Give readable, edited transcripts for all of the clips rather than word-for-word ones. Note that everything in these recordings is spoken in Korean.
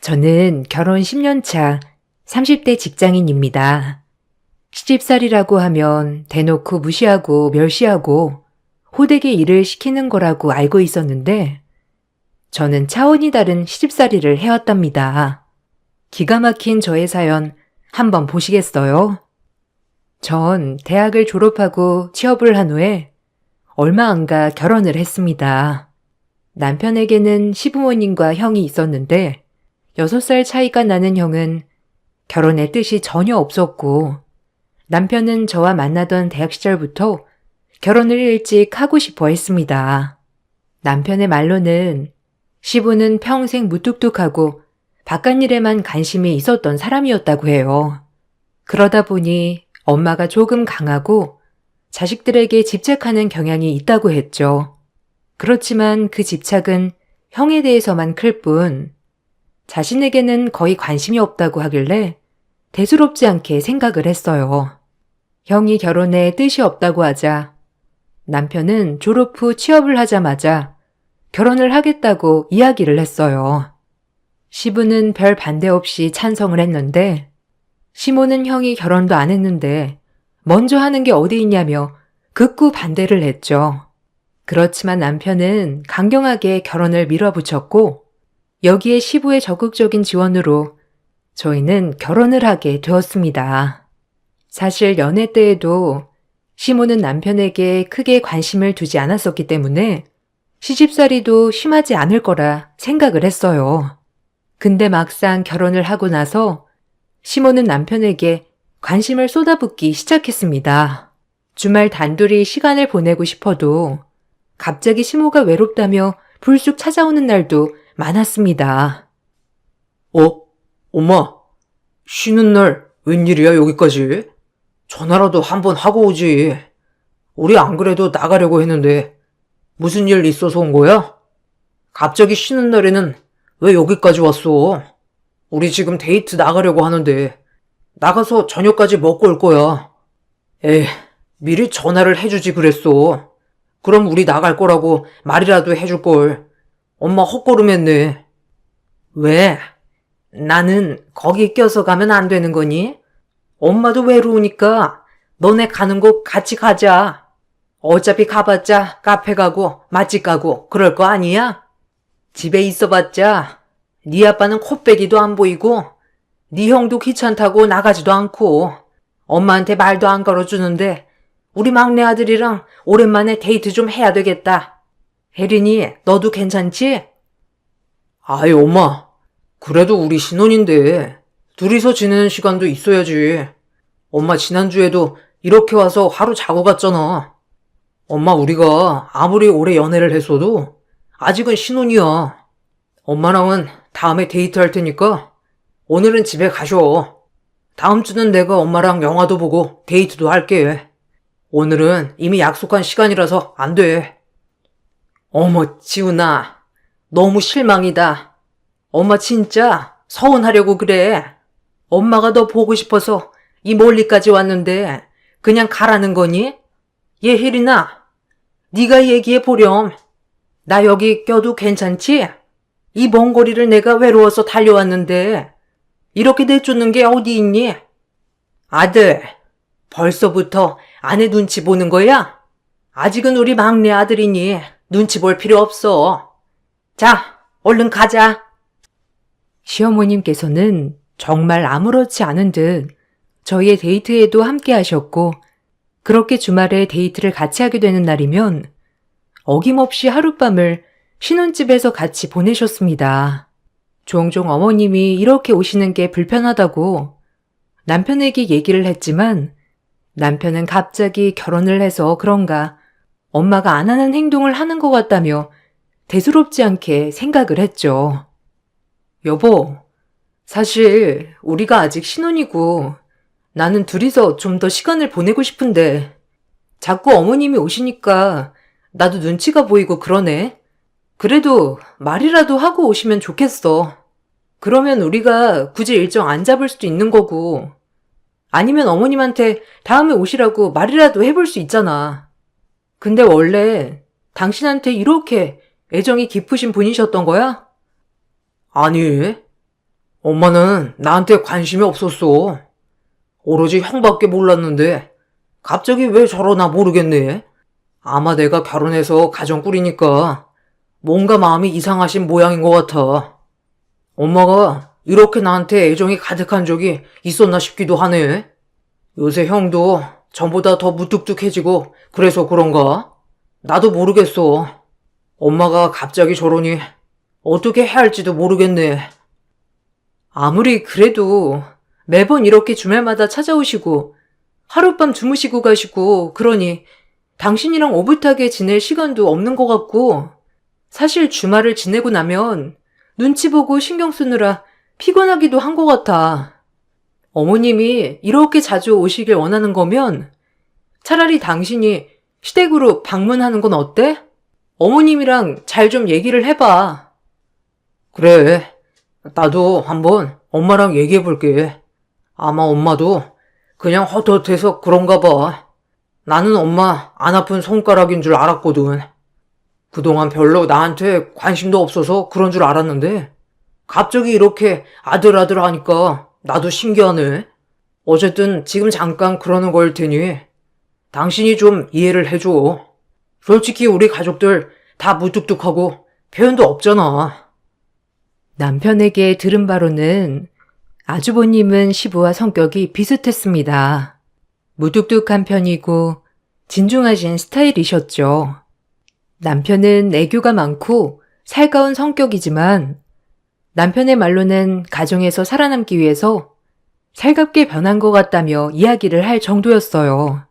저는 결혼 10년 차 30대 직장인입니다. 시집살이라고 하면 대놓고 무시하고 멸시하고 호되게 일을 시키는 거라고 알고 있었는데 저는 차원이 다른 시집살이를 해왔답니다. 기가 막힌 저의 사연 한번 보시겠어요? 전 대학을 졸업하고 취업을 한 후에 얼마 안 가 결혼을 했습니다. 남편에게는 시부모님과 형이 있었는데 6살 차이가 나는 형은 결혼의 뜻이 전혀 없었고 남편은 저와 만나던 대학 시절부터 결혼을 일찍 하고 싶어 했습니다. 남편의 말로는 시부는 평생 무뚝뚝하고 바깥일에만 관심이 있었던 사람이었다고 해요. 그러다 보니 엄마가 조금 강하고 자식들에게 집착하는 경향이 있다고 했죠. 그렇지만 그 집착은 형에 대해서만 클 뿐 자신에게는 거의 관심이 없다고 하길래 대수롭지 않게 생각을 했어요. 형이 결혼에 뜻이 없다고 하자 남편은 졸업 후 취업을 하자마자 결혼을 하겠다고 이야기를 했어요. 시부는 별 반대 없이 찬성을 했는데 시모는 형이 결혼도 안 했는데 먼저 하는 게 어디 있냐며 극구 반대를 했죠. 그렇지만 남편은 강경하게 결혼을 밀어붙였고 여기에 시부의 적극적인 지원으로 저희는 결혼을 하게 되었습니다. 사실 연애 때에도 시모는 남편에게 크게 관심을 두지 않았었기 때문에 시집살이도 심하지 않을 거라 생각을 했어요. 근데 막상 결혼을 하고 나서 시모는 남편에게 관심을 쏟아붓기 시작했습니다. 주말 단둘이 시간을 보내고 싶어도 갑자기 시모가 외롭다며 불쑥 찾아오는 날도 많았습니다. 엄마, 쉬는 날 웬일이야 여기까지? 전화라도 한번 하고 오지. 우리 안 그래도 나가려고 했는데 무슨 일 있어서 온 거야? 갑자기 쉬는 날에는 왜 여기까지 왔어? 우리 지금 데이트 나가려고 하는데 나가서 저녁까지 먹고 올 거야. 에이, 미리 전화를 해주지 그랬어. 그럼 우리 나갈 거라고 말이라도 해줄 걸. 엄마 헛걸음했네. 왜? 나는 거기 껴서 가면 안 되는 거니? 엄마도 외로우니까 너네 가는 곳 같이 가자. 어차피 가봤자 카페 가고 맛집 가고 그럴 거 아니야? 집에 있어봤자 네 아빠는 코빼기도 안 보이고 네 형도 귀찮다고 나가지도 않고 엄마한테 말도 안 걸어주는데 우리 막내 아들이랑 오랜만에 데이트 좀 해야 되겠다. 혜린이 너도 괜찮지? 아이 엄마, 그래도 우리 신혼인데 둘이서 지내는 시간도 있어야지. 엄마 지난주에도 이렇게 와서 하루 자고 갔잖아. 엄마 우리가 아무리 오래 연애를 했어도 아직은 신혼이야. 엄마랑은 다음에 데이트할 테니까 오늘은 집에 가셔. 다음 주는 내가 엄마랑 영화도 보고 데이트도 할게. 오늘은 이미 약속한 시간이라서 안 돼. 어머 지훈아, 너무 실망이다. 엄마 진짜 서운하려고 그래. 엄마가 너 보고 싶어서 이 멀리까지 왔는데 그냥 가라는 거니? 얘 혜린아, 네가 얘기해 보렴. 나 여기 껴도 괜찮지? 이 먼 거리를 내가 외로워서 달려왔는데 이렇게 내쫓는 게 어디 있니? 아들, 벌써부터 아내 눈치 보는 거야? 아직은 우리 막내 아들이니 눈치 볼 필요 없어. 자, 얼른 가자. 시어머님께서는 정말 아무렇지 않은 듯 저희의 데이트에도 함께 하셨고 그렇게 주말에 데이트를 같이 하게 되는 날이면 어김없이 하룻밤을 신혼집에서 같이 보내셨습니다. 종종 어머님이 이렇게 오시는 게 불편하다고 남편에게 얘기를 했지만 남편은 갑자기 결혼을 해서 그런가 엄마가 안 하는 행동을 하는 것 같다며 대수롭지 않게 생각을 했죠. 여보, 사실 우리가 아직 신혼이고 나는 둘이서 좀 더 시간을 보내고 싶은데 자꾸 어머님이 오시니까 나도 눈치가 보이고 그러네. 그래도 말이라도 하고 오시면 좋겠어. 그러면 우리가 굳이 일정 안 잡을 수도 있는 거고 아니면 어머님한테 다음에 오시라고 말이라도 해볼 수 있잖아. 근데 원래 당신한테 이렇게 애정이 깊으신 분이셨던 거야? 아니, 엄마는 나한테 관심이 없었어. 오로지 형밖에 몰랐는데 갑자기 왜 저러나 모르겠네. 아마 내가 결혼해서 가정 꾸리니까 뭔가 마음이 이상하신 모양인 것 같아. 엄마가 이렇게 나한테 애정이 가득한 적이 있었나 싶기도 하네. 요새 형도 전보다 더 무뚝뚝해지고 그래서 그런가? 나도 모르겠어. 엄마가 갑자기 저러니 어떻게 해야 할지도 모르겠네. 아무리 그래도 매번 이렇게 주말마다 찾아오시고 하룻밤 주무시고 가시고 그러니 당신이랑 오붓하게 지낼 시간도 없는 것 같고 사실 주말을 지내고 나면 눈치 보고 신경 쓰느라 피곤하기도 한 것 같아. 어머님이 이렇게 자주 오시길 원하는 거면 차라리 당신이 시댁으로 방문하는 건 어때? 어머님이랑 잘 좀 얘기를 해봐. 그래, 나도 한번 엄마랑 얘기해볼게. 아마 엄마도 그냥 헛헛해서 그런가 봐. 나는 엄마 안 아픈 손가락인 줄 알았거든. 그동안 별로 나한테 관심도 없어서 그런 줄 알았는데 갑자기 이렇게 아들아들 하니까 나도 신기하네. 어쨌든 지금 잠깐 그러는 걸 테니 당신이 좀 이해를 해줘. 솔직히 우리 가족들 다 무뚝뚝하고 표현도 없잖아. 남편에게 들은 바로는 아주버님은 시부와 성격이 비슷했습니다. 무뚝뚝한 편이고 진중하신 스타일이셨죠. 남편은 애교가 많고 살가운 성격이지만 남편의 말로는 가정에서 살아남기 위해서 살갑게 변한 것 같다며 이야기를 할 정도였어요.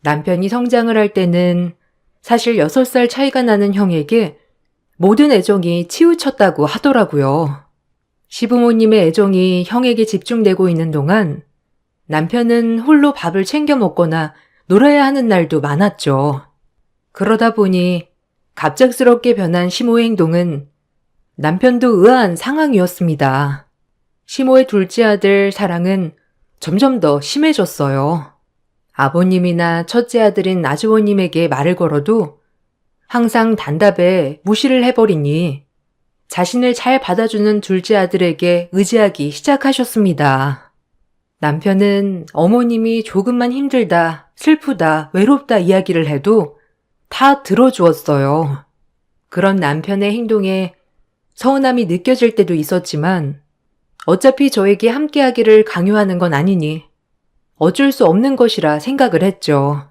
남편이 성장을 할 때는 사실 6살 차이가 나는 형에게 모든 애정이 치우쳤다고 하더라고요. 시부모님의 애정이 형에게 집중되고 있는 동안 남편은 홀로 밥을 챙겨 먹거나 놀아야 하는 날도 많았죠. 그러다 보니 갑작스럽게 변한 시모의 행동은 남편도 의아한 상황이었습니다. 시모의 둘째 아들 사랑은 점점 더 심해졌어요. 아버님이나 첫째 아들인 아주버님에게 말을 걸어도 항상 단답에 무시를 해버리니 자신을 잘 받아주는 둘째 아들에게 의지하기 시작하셨습니다. 남편은 어머님이 조금만 힘들다, 슬프다, 외롭다 이야기를 해도 다 들어주었어요. 그런 남편의 행동에 서운함이 느껴질 때도 있었지만 어차피 저에게 함께하기를 강요하는 건 아니니 어쩔 수 없는 것이라 생각을 했죠.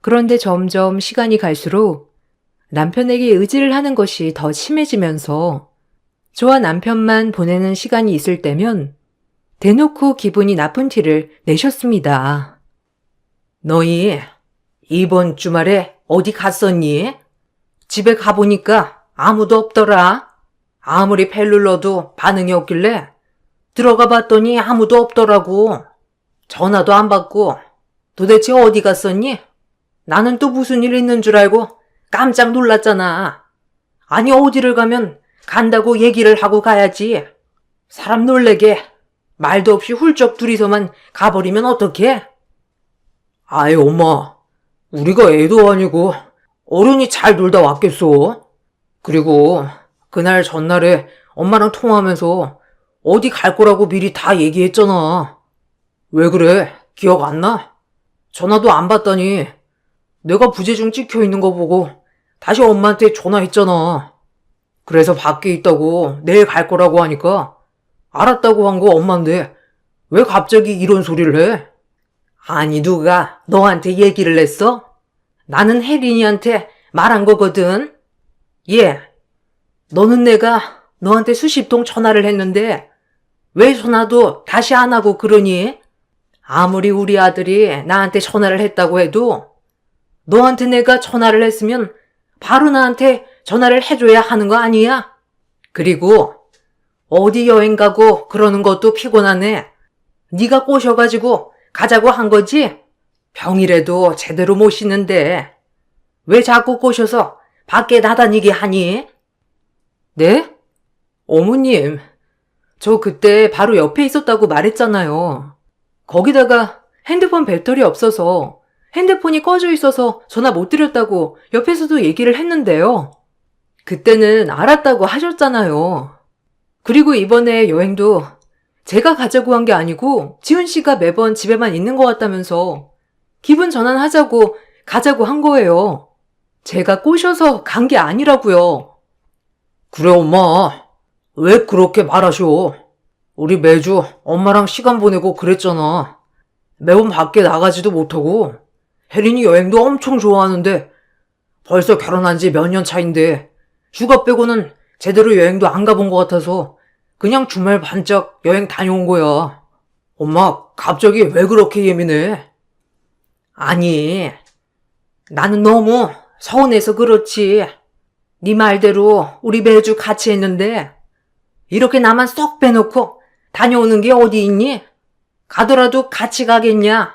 그런데 점점 시간이 갈수록 남편에게 의지를 하는 것이 더 심해지면서 저와 남편만 보내는 시간이 있을 때면 대놓고 기분이 나쁜 티를 내셨습니다. 너희 이번 주말에 어디 갔었니? 집에 가보니까 아무도 없더라. 아무리 벨 눌러도 반응이 없길래 들어가 봤더니 아무도 없더라고. 전화도 안 받고 도대체 어디 갔었니? 나는 또 무슨 일 있는 줄 알고 깜짝 놀랐잖아. 아니 어디를 가면 간다고 얘기를 하고 가야지. 사람 놀래게 말도 없이 훌쩍 둘이서만 가버리면 어떡해? 아이 엄마, 우리가 애도 아니고 어른이 잘 놀다 왔겠어. 그리고 그날 전날에 엄마랑 통화하면서 어디 갈 거라고 미리 다 얘기했잖아. 왜 그래? 기억 안 나? 전화도 안 받다니 내가 부재중 찍혀 있는 거 보고 다시 엄마한테 전화했잖아. 그래서 밖에 있다고 내일 갈 거라고 하니까 알았다고 한 거 엄마인데 왜 갑자기 이런 소리를 해? 아니 누가 너한테 얘기를 했어? 나는 혜린이한테 말한 거거든. 얘, 너는 내가 너한테 수십 통 전화를 했는데 왜 전화도 다시 안 하고 그러니? 아무리 우리 아들이 나한테 전화를 했다고 해도 너한테 내가 전화를 했으면 바로 나한테 전화를 해줘야 하는 거 아니야? 그리고 어디 여행 가고 그러는 것도 피곤하네. 네가 꼬셔가지고 가자고 한 거지? 병이라도 제대로 못 씻는데 왜 자꾸 꼬셔서 밖에 나다니게 하니? 네? 어머님, 저 그때 바로 옆에 있었다고 말했잖아요. 거기다가 핸드폰 배터리 없어서 핸드폰이 꺼져 있어서 전화 못 드렸다고 옆에서도 얘기를 했는데요. 그때는 알았다고 하셨잖아요. 그리고 이번에 여행도 제가 가자고 한 게 아니고 지훈 씨가 매번 집에만 있는 것 같다면서 기분 전환하자고 가자고 한 거예요. 제가 꼬셔서 간 게 아니라고요. 그래, 엄마. 왜 그렇게 말하셔? 우리 매주 엄마랑 시간 보내고 그랬잖아. 매번 밖에 나가지도 못하고. 혜린이 여행도 엄청 좋아하는데 벌써 결혼한 지 몇 년 차인데 휴가 빼고는 제대로 여행도 안 가본 것 같아서 그냥 주말 반짝 여행 다녀온 거야. 엄마, 갑자기 왜 그렇게 예민해? 아니, 나는 너무 서운해서 그렇지. 네 말대로 우리 매주 같이 했는데 이렇게 나만 쏙 빼놓고 다녀오는 게 어디 있니? 가더라도 같이 가겠냐?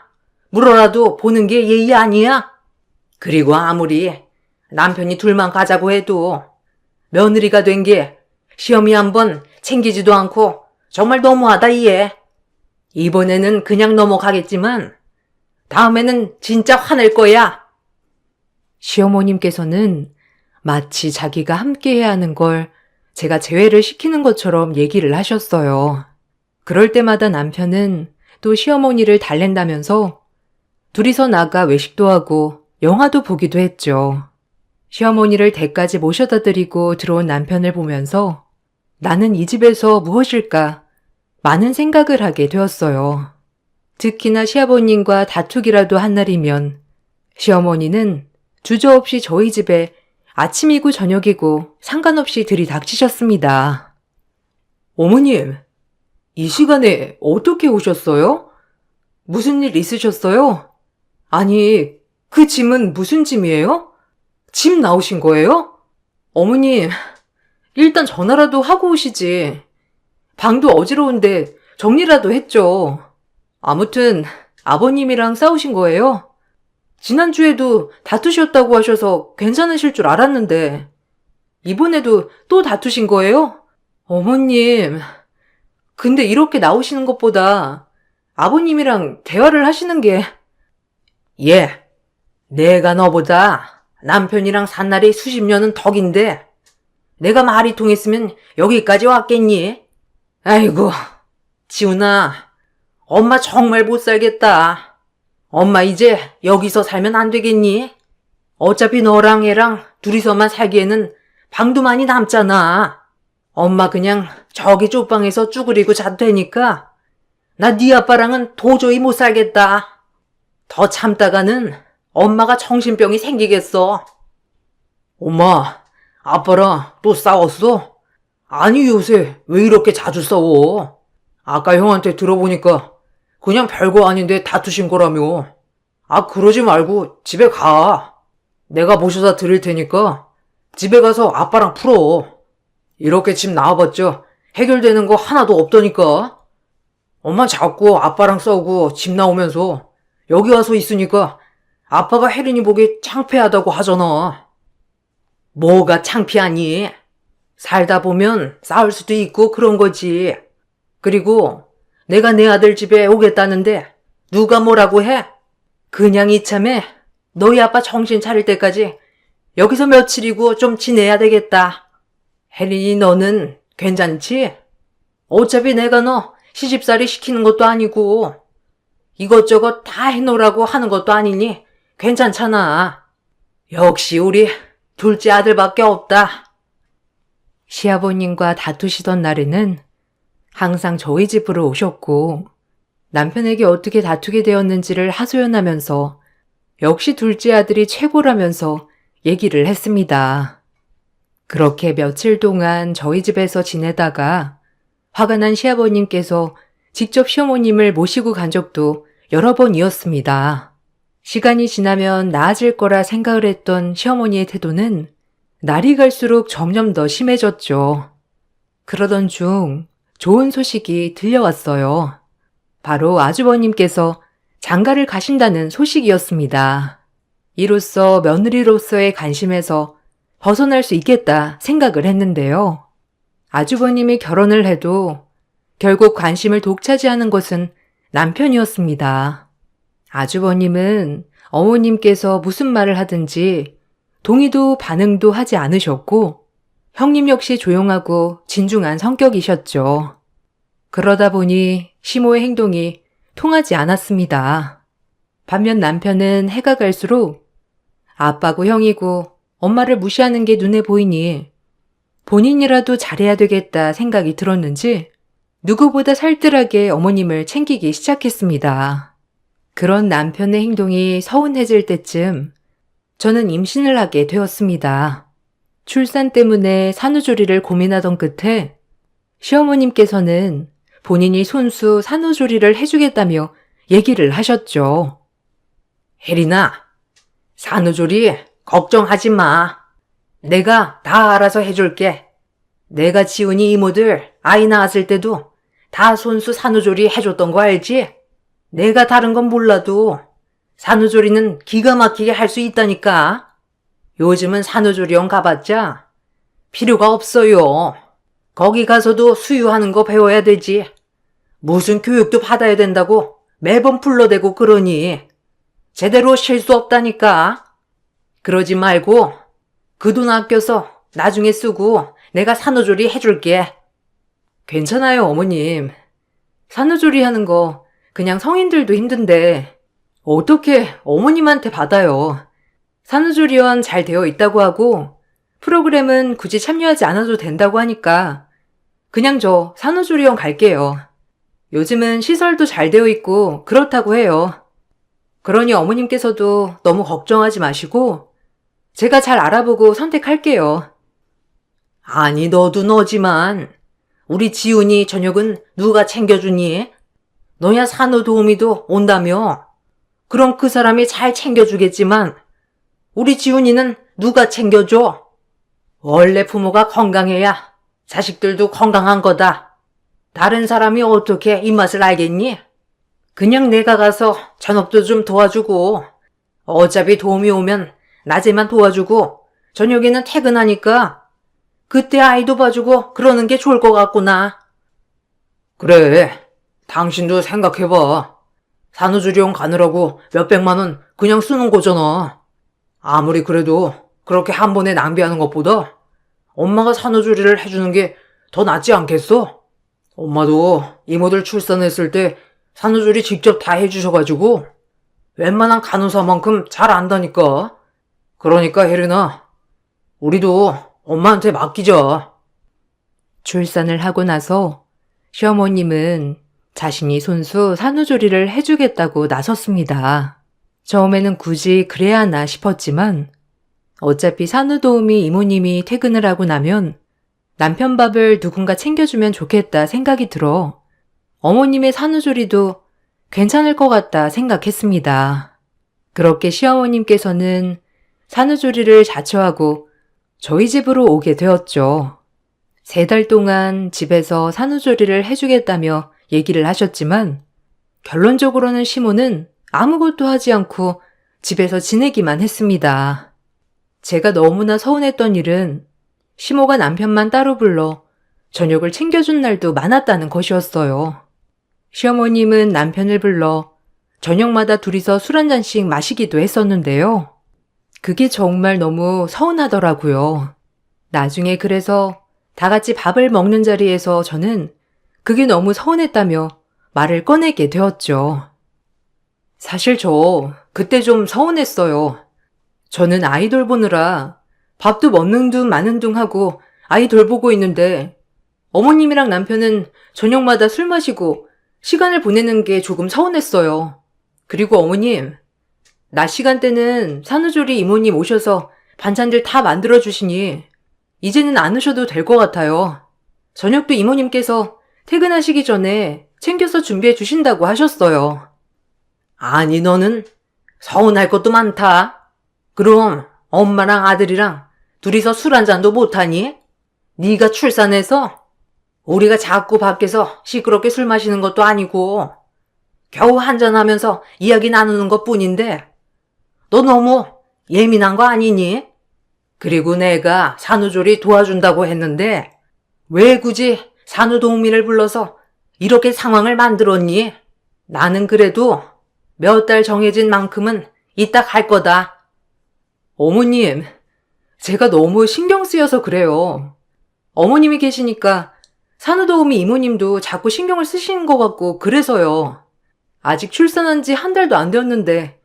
물어라도 보는 게 예의 아니야? 그리고 아무리 남편이 둘만 가자고 해도 며느리가 된 게 시어미 한번 챙기지도 않고 정말 너무하다 얘. 이번에는 그냥 넘어가겠지만 다음에는 진짜 화낼 거야. 시어머님께서는 마치 자기가 함께해야 하는 걸 제가 제외를 시키는 것처럼 얘기를 하셨어요. 그럴 때마다 남편은 또 시어머니를 달랜다면서 둘이서 나가 외식도 하고 영화도 보기도 했죠. 시어머니를 댁까지 모셔다 드리고 들어온 남편을 보면서 나는 이 집에서 무엇일까 많은 생각을 하게 되었어요. 특히나 시아버님과 다투기라도 한 날이면 시어머니는 주저없이 저희 집에 아침이고 저녁이고 상관없이 들이닥치셨습니다. 어머님, 이 시간에 어떻게 오셨어요? 무슨 일 있으셨어요? 아니, 그 짐은 무슨 짐이에요? 짐 나오신 거예요? 어머님, 일단 전화라도 하고 오시지. 방도 어지러운데 정리라도 했죠. 아무튼 아버님이랑 싸우신 거예요? 지난주에도 다투셨다고 하셔서 괜찮으실 줄 알았는데 이번에도 또 다투신 거예요? 어머님, 근데 이렇게 나오시는 것보다 아버님이랑 대화를 하시는 게 예, 내가 너보다 남편이랑 산 날이 수십 년은 덕인데 내가 말이 통했으면 여기까지 왔겠니? 아이고, 지훈아, 엄마 정말 못 살겠다. 엄마 이제 여기서 살면 안 되겠니? 어차피 너랑 애랑 둘이서만 살기에는 방도 많이 남잖아. 엄마 그냥 저기 쪽방에서 쭈그리고 자도 되니까 나 네 아빠랑은 도저히 못 살겠다. 더 참다가는 엄마가 정신병이 생기겠어. 엄마, 아빠랑 또 싸웠어? 아니 요새 왜 이렇게 자주 싸워? 아까 형한테 들어보니까 그냥 별거 아닌데 다투신 거라며. 아, 그러지 말고 집에 가. 내가 모셔다 드릴 테니까 집에 가서 아빠랑 풀어. 이렇게 집 나와봤자 해결되는 거 하나도 없다니까. 엄마 자꾸 아빠랑 싸우고 집 나오면서 여기 와서 있으니까 아빠가 혜린이 보기 창피하다고 하잖아. 뭐가 창피하니? 살다 보면 싸울 수도 있고 그런 거지. 그리고 내가 내 아들 집에 오겠다는데 누가 뭐라고 해? 그냥 이참에 너희 아빠 정신 차릴 때까지 여기서 며칠이고 좀 지내야 되겠다. 혜린이 너는 괜찮지? 어차피 내가 너 시집살이 시키는 것도 아니고 이것저것 다 해놓으라고 하는 것도 아니니 괜찮잖아. 역시 우리 둘째 아들밖에 없다. 시아버님과 다투시던 날에는 항상 저희 집으로 오셨고 남편에게 어떻게 다투게 되었는지를 하소연하면서 역시 둘째 아들이 최고라면서 얘기를 했습니다. 그렇게 며칠 동안 저희 집에서 지내다가 화가 난 시아버님께서 직접 시어머님을 모시고 간 적도 여러 번이었습니다. 시간이 지나면 나아질 거라 생각을 했던 시어머니의 태도는 날이 갈수록 점점 더 심해졌죠. 그러던 중 좋은 소식이 들려왔어요. 바로 아주버님께서 장가를 가신다는 소식이었습니다. 이로써 며느리로서의 관심에서 벗어날 수 있겠다 생각을 했는데요. 아주버님이 결혼을 해도 결국 관심을 독차지하는 것은 남편이었습니다. 아주버님은 어머님께서 무슨 말을 하든지 동의도 반응도 하지 않으셨고 형님 역시 조용하고 진중한 성격이셨죠. 그러다 보니 시모의 행동이 통하지 않았습니다. 반면 남편은 해가 갈수록 아빠고 형이고 엄마를 무시하는 게 눈에 보이니 본인이라도 잘해야 되겠다 생각이 들었는지 누구보다 살뜰하게 어머님을 챙기기 시작했습니다. 그런 남편의 행동이 서운해질 때쯤 저는 임신을 하게 되었습니다. 출산 때문에 산후조리를 고민하던 끝에 시어머님께서는 본인이 손수 산후조리를 해주겠다며 얘기를 하셨죠. 혜린아, 산후조리 걱정하지 마. 내가 다 알아서 해줄게. 내가 지훈이 이모들 아이 낳았을 때도 다 손수 산후조리 해줬던 거 알지? 내가 다른 건 몰라도 산후조리는 기가 막히게 할 수 있다니까. 요즘은 산후조리원 가봤자 필요가 없어요. 거기 가서도 수유하는 거 배워야 되지. 무슨 교육도 받아야 된다고 매번 불러대고 그러니 제대로 쉴 수 없다니까. 그러지 말고 그 돈 아껴서 나중에 쓰고 내가 산후조리 해줄게. 괜찮아요, 어머님. 산후조리 하는 거 그냥 성인들도 힘든데 어떻게 어머님한테 받아요. 산후조리원 잘 되어 있다고 하고 프로그램은 굳이 참여하지 않아도 된다고 하니까 그냥 저 산후조리원 갈게요. 요즘은 시설도 잘 되어 있고 그렇다고 해요. 그러니 어머님께서도 너무 걱정하지 마시고 제가 잘 알아보고 선택할게요. 아니, 너도 너지만 우리 지훈이 저녁은 누가 챙겨주니? 너야 산후도우미도 온다며. 그럼 그 사람이 잘 챙겨주겠지만 우리 지훈이는 누가 챙겨줘? 원래 부모가 건강해야 자식들도 건강한 거다. 다른 사람이 어떻게 입맛을 알겠니? 그냥 내가 가서 저녁도 좀 도와주고, 어차피 도움이 오면 낮에만 도와주고 저녁에는 퇴근하니까 그때 아이도 봐주고 그러는 게 좋을 것 같구나. 그래, 당신도 생각해봐. 산후조리원 가느라고 몇백만 원 그냥 쓰는 거잖아. 아무리 그래도 그렇게 한 번에 낭비하는 것보다 엄마가 산후조리를 해주는 게 더 낫지 않겠어? 엄마도 이모들 출산했을 때 산후조리 직접 다 해주셔가지고 웬만한 간호사만큼 잘 안다니까. 그러니까 혜린아, 우리도 엄마한테 맡기자. 출산을 하고 나서 시어머님은 자신이 손수 산후조리를 해주겠다고 나섰습니다. 처음에는 굳이 그래야 하나 싶었지만 어차피 산후도우미 이모님이 퇴근을 하고 나면 남편 밥을 누군가 챙겨주면 좋겠다 생각이 들어 어머님의 산후조리도 괜찮을 것 같다 생각했습니다. 그렇게 시어머님께서는 산후조리를 자처하고 저희 집으로 오게 되었죠. 3달 동안 집에서 산후조리를 해주겠다며 얘기를 하셨지만 결론적으로는 시모는 아무것도 하지 않고 집에서 지내기만 했습니다. 제가 너무나 서운했던 일은 시모가 남편만 따로 불러 저녁을 챙겨준 날도 많았다는 것이었어요. 시어머님은 남편을 불러 저녁마다 둘이서 술 한 잔씩 마시기도 했었는데요. 그게 정말 너무 서운하더라고요. 나중에 그래서 다 같이 밥을 먹는 자리에서 저는 그게 너무 서운했다며 말을 꺼내게 되었죠. 사실 저 그때 좀 서운했어요. 저는 아이 돌보느라 밥도 먹는 둥 마는 둥 하고 아이 돌보고 있는데 어머님이랑 남편은 저녁마다 술 마시고 시간을 보내는 게 조금 서운했어요. 그리고 어머님, 낮 시간대는 산후조리 이모님 오셔서 반찬들 다 만들어주시니 이제는 안 오셔도 될 것 같아요. 저녁도 이모님께서 퇴근하시기 전에 챙겨서 준비해 주신다고 하셨어요. 아니, 너는 서운할 것도 많다. 그럼 엄마랑 아들이랑 둘이서 술 한 잔도 못하니? 네가 출산해서 우리가 자꾸 밖에서 시끄럽게 술 마시는 것도 아니고 겨우 한잔하면서 이야기 나누는 것뿐인데 너 너무 예민한 거 아니니? 그리고 내가 산후조리 도와준다고 했는데 왜 굳이 산후도우미를 불러서 이렇게 상황을 만들었니? 나는 그래도 몇 달 정해진 만큼은 이따 갈 거다. 어머님, 제가 너무 신경 쓰여서 그래요. 어머님이 계시니까 산후도우미 이모님도 자꾸 신경을 쓰시는 것 같고 그래서요. 아직 출산한 지 한 달도 안 되었는데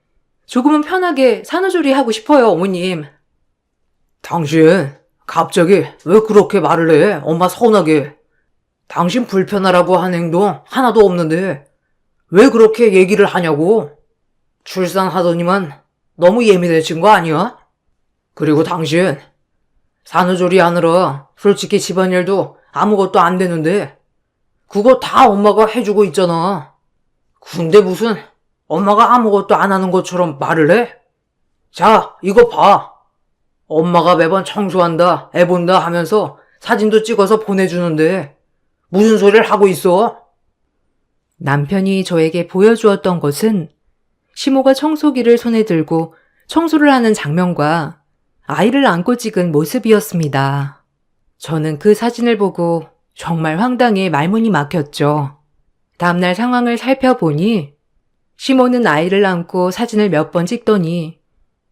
조금은 편하게 산후조리 하고 싶어요, 어머님. 당신, 갑자기 왜 그렇게 말을 해? 엄마 서운하게. 당신 불편하라고 한 행동 하나도 없는데 왜 그렇게 얘기를 하냐고? 출산하더니만 너무 예민해진 거 아니야? 그리고 당신, 산후조리 하느라 솔직히 집안일도 아무것도 안 되는데 그거 다 엄마가 해주고 있잖아. 근데 무슨 엄마가 아무것도 안 하는 것처럼 말을 해? 자, 이거 봐. 엄마가 매번 청소한다, 애 본다 하면서 사진도 찍어서 보내주는데 무슨 소리를 하고 있어? 남편이 저에게 보여주었던 것은 시모가 청소기를 손에 들고 청소를 하는 장면과 아이를 안고 찍은 모습이었습니다. 저는 그 사진을 보고 정말 황당해 말문이 막혔죠. 다음날 상황을 살펴보니 시모는 아이를 안고 사진을 몇 번 찍더니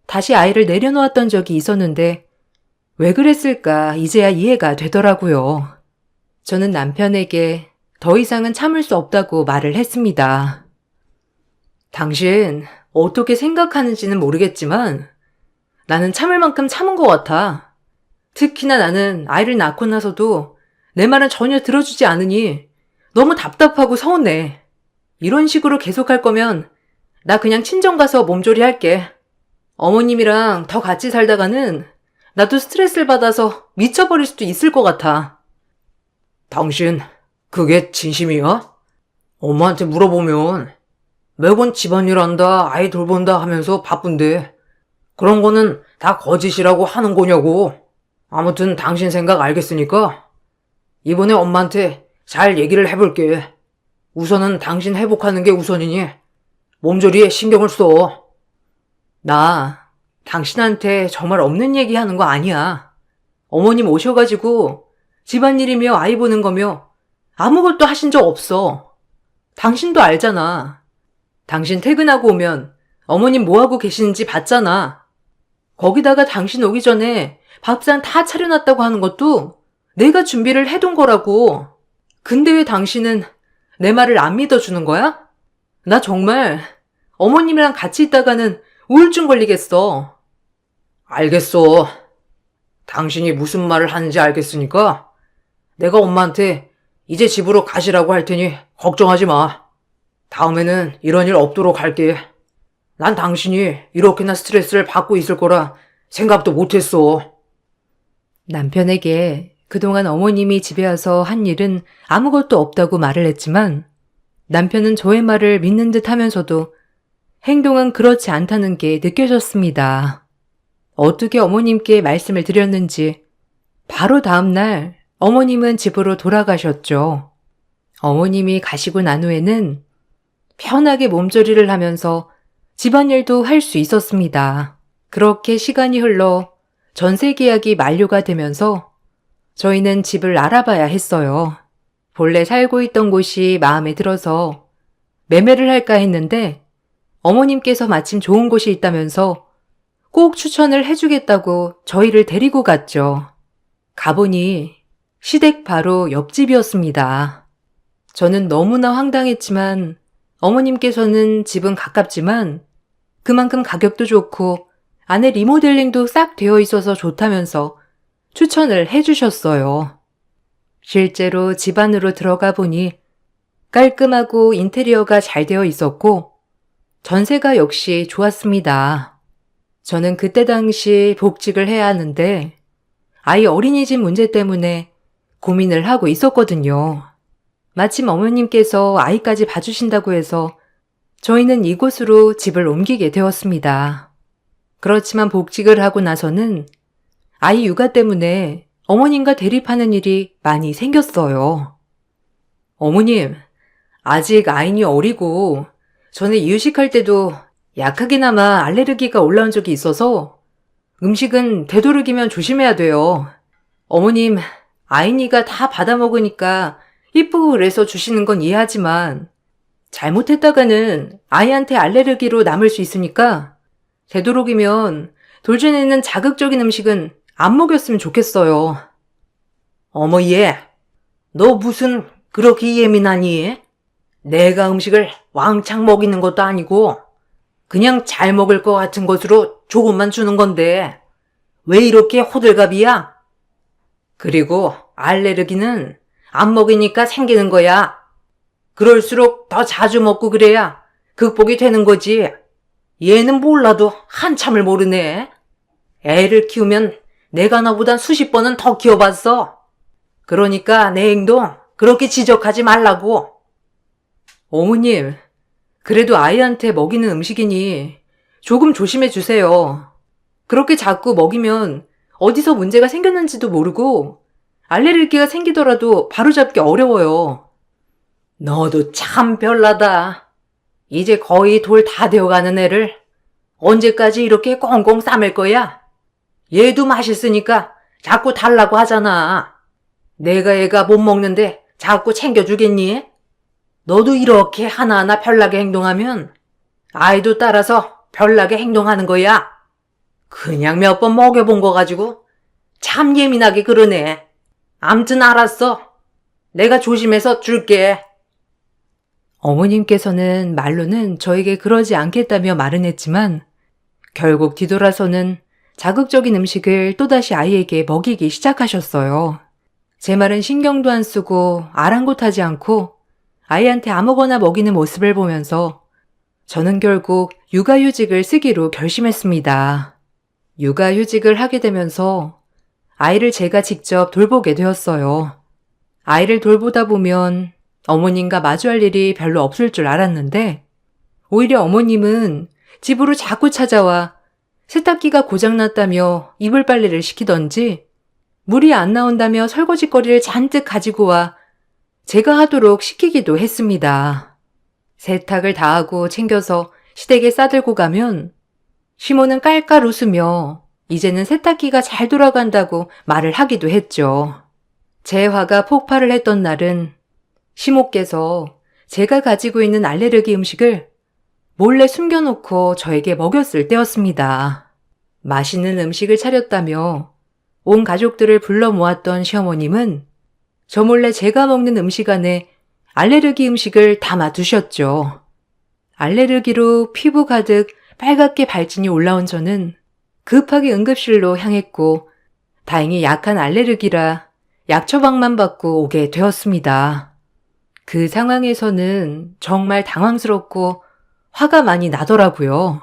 다시 아이를 내려놓았던 적이 있었는데 왜 그랬을까 이제야 이해가 되더라고요. 저는 남편에게 더 이상은 참을 수 없다고 말을 했습니다. 당신 어떻게 생각하는지는 모르겠지만 나는 참을 만큼 참은 것 같아. 특히나 나는 아이를 낳고 나서도 내 말은 전혀 들어주지 않으니 너무 답답하고 서운해. 이런 식으로 계속할 거면 나 그냥 친정 가서 몸조리 할게. 어머님이랑 더 같이 살다가는 나도 스트레스를 받아서 미쳐버릴 수도 있을 것 같아. 당신, 그게 진심이야? 엄마한테 물어보면 매번 집안일 한다, 아이 돌본다 하면서 바쁜데 그런 거는 다 거짓이라고 하는 거냐고. 아무튼 당신 생각 알겠으니까 이번에 엄마한테 잘 얘기를 해볼게. 우선은 당신 회복하는 게 우선이니 몸조리에 신경을 써. 나 당신한테 정말 없는 얘기 하는 거 아니야. 어머님 오셔가지고 집안일이며 아이 보는 거며 아무것도 하신 적 없어. 당신도 알잖아. 당신 퇴근하고 오면 어머님 뭐하고 계시는지 봤잖아. 거기다가 당신 오기 전에 밥상 다 차려놨다고 하는 것도 내가 준비를 해둔 거라고. 근데 왜 당신은 내 말을 안 믿어주는 거야? 나 정말 어머님이랑 같이 있다가는 우울증 걸리겠어. 알겠어. 당신이 무슨 말을 하는지 알겠으니까 내가 엄마한테 이제 집으로 가시라고 할 테니 걱정하지 마. 다음에는 이런 일 없도록 할게. 난 당신이 이렇게나 스트레스를 받고 있을 거라 생각도 못했어. 남편에게 그동안 어머님이 집에 와서 한 일은 아무것도 없다고 말을 했지만 남편은 저의 말을 믿는 듯 하면서도 행동은 그렇지 않다는 게 느껴졌습니다. 어떻게 어머님께 말씀을 드렸는지 바로 다음 날 어머님은 집으로 돌아가셨죠. 어머님이 가시고 난 후에는 편하게 몸조리를 하면서 집안일도 할 수 있었습니다. 그렇게 시간이 흘러 전세 계약이 만료가 되면서 저희는 집을 알아봐야 했어요. 본래 살고 있던 곳이 마음에 들어서 매매를 할까 했는데 어머님께서 마침 좋은 곳이 있다면서 꼭 추천을 해주겠다고 저희를 데리고 갔죠. 가보니 시댁 바로 옆집이었습니다. 저는 너무나 황당했지만 어머님께서는 집은 가깝지만 그만큼 가격도 좋고 안에 리모델링도 싹 되어 있어서 좋다면서 추천을 해주셨어요. 실제로 집 안으로 들어가 보니 깔끔하고 인테리어가 잘 되어 있었고 전세가 역시 좋았습니다. 저는 그때 당시 복직을 해야 하는데 아이 어린이집 문제 때문에 고민을 하고 있었거든요. 마침 어머님께서 아이까지 봐주신다고 해서 저희는 이곳으로 집을 옮기게 되었습니다. 그렇지만 복직을 하고 나서는 아이 육아 때문에 어머님과 대립하는 일이 많이 생겼어요. 어머님, 아직 아이는 어리고 전에 이유식할 때도 약하게나마 알레르기가 올라온 적이 있어서 음식은 되도록이면 조심해야 돼요. 어머님, 아이니가 다 받아먹으니까 이쁘고 그래서 주시는 건 이해하지만 잘못했다가는 아이한테 알레르기로 남을 수 있으니까 되도록이면 돌전에는 자극적인 음식은 안 먹였으면 좋겠어요. 어머 얘, 너 무슨 그렇게 예민하니? 내가 음식을 왕창 먹이는 것도 아니고 그냥 잘 먹을 것 같은 것으로 조금만 주는 건데 왜 이렇게 호들갑이야? 그리고 알레르기는 안 먹이니까 생기는 거야. 그럴수록 더 자주 먹고 그래야 극복이 되는 거지. 얘는 몰라도 한참을 모르네. 애를 키우면 내가 너보단 수십 번은 더 키워봤어. 그러니까 내 행동 그렇게 지적하지 말라고. 어머님, 그래도 아이한테 먹이는 음식이니 조금 조심해 주세요. 그렇게 자꾸 먹이면 어디서 문제가 생겼는지도 모르고 알레르기가 생기더라도 바로잡기 어려워요. 너도 참 별나다. 이제 거의 돌 다 되어가는 애를 언제까지 이렇게 꽁꽁 싸맬 거야? 얘도 맛있으니까 자꾸 달라고 하잖아. 내가 얘가 못 먹는데 자꾸 챙겨주겠니? 너도 이렇게 하나하나 별나게 행동하면 아이도 따라서 별나게 행동하는 거야. 그냥 몇 번 먹여본 거 가지고 참 예민하게 그러네. 암튼 알았어. 내가 조심해서 줄게. 어머님께서는 말로는 저에게 그러지 않겠다며 말은 했지만 결국 뒤돌아서는 자극적인 음식을 또다시 아이에게 먹이기 시작하셨어요. 제 말은 신경도 안 쓰고 아랑곳하지 않고 아이한테 아무거나 먹이는 모습을 보면서 저는 결국 육아휴직을 쓰기로 결심했습니다. 육아휴직을 하게 되면서 아이를 제가 직접 돌보게 되었어요. 아이를 돌보다 보면 어머님과 마주할 일이 별로 없을 줄 알았는데 오히려 어머님은 집으로 자꾸 찾아와 세탁기가 고장났다며 이불 빨래를 시키던지 물이 안 나온다며 설거지거리를 잔뜩 가지고 와 제가 하도록 시키기도 했습니다. 세탁을 다 하고 챙겨서 시댁에 싸들고 가면 시모는 깔깔 웃으며 이제는 세탁기가 잘 돌아간다고 말을 하기도 했죠. 제 화가 폭발을 했던 날은 시모께서 제가 가지고 있는 알레르기 음식을 몰래 숨겨놓고 저에게 먹였을 때였습니다. 맛있는 음식을 차렸다며 온 가족들을 불러 모았던 시어머님은 저 몰래 제가 먹는 음식 안에 알레르기 음식을 담아 두셨죠. 알레르기로 피부 가득 빨갛게 발진이 올라온 저는 급하게 응급실로 향했고 다행히 약한 알레르기라 약 처방만 받고 오게 되었습니다. 그 상황에서는 정말 당황스럽고 화가 많이 나더라고요.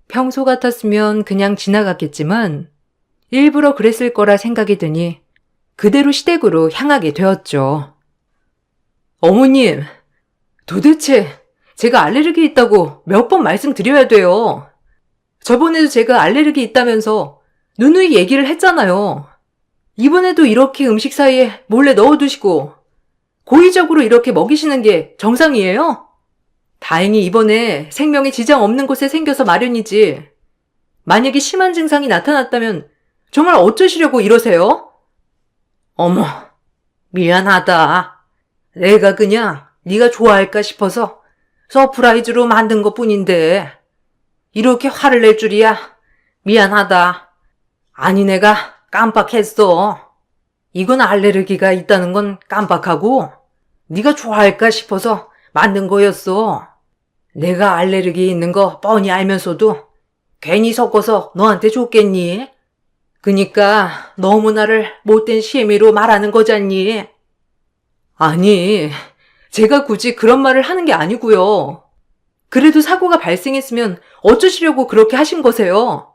평소 같았으면 그냥 지나갔겠지만 일부러 그랬을 거라 생각이 드니 그대로 시댁으로 향하게 되었죠. 어머님, 도대체 제가 알레르기 있다고 몇 번 말씀드려야 돼요. 저번에도 제가 알레르기 있다면서 누누이 얘기를 했잖아요. 이번에도 이렇게 음식 사이에 몰래 넣어두시고 고의적으로 이렇게 먹이시는 게 정상이에요? 다행히 이번에 생명에 지장 없는 곳에 생겨서 마련이지. 만약에 심한 증상이 나타났다면 정말 어쩌시려고 이러세요? 어머, 미안하다. 내가 그냥 네가 좋아할까 싶어서 서프라이즈로 만든 것뿐인데 이렇게 화를 낼 줄이야. 미안하다. 아니 내가 깜빡했어. 이건 알레르기가 있다는 건 깜빡하고 네가 좋아할까 싶어서 만든 거였어. 내가 알레르기 있는 거 뻔히 알면서도 괜히 섞어서 너한테 줬겠니? 그니까 너무 나를 못된 시애미로 말하는 거잖니. 아니, 제가 굳이 그런 말을 하는 게 아니고요. 그래도 사고가 발생했으면 어쩌시려고 그렇게 하신 거세요?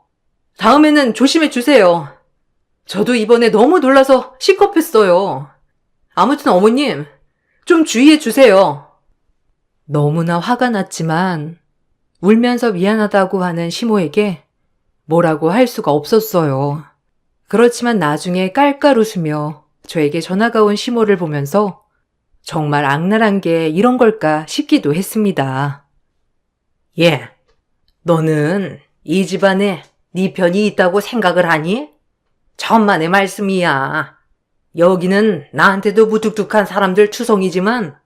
다음에는 조심해 주세요. 저도 이번에 너무 놀라서 시겁했어요. 아무튼 어머님, 좀 주의해 주세요. 너무나 화가 났지만 울면서 미안하다고 하는 시모에게 뭐라고 할 수가 없었어요. 그렇지만 나중에 깔깔 웃으며 저에게 전화가 온 시모를 보면서 정말 악랄한 게 이런 걸까 싶기도 했습니다. 예, 너는 이 집안에 네 편이 있다고 생각을 하니? 천만의 말씀이야. 여기는 나한테도 무뚝뚝한 사람들 투성이지만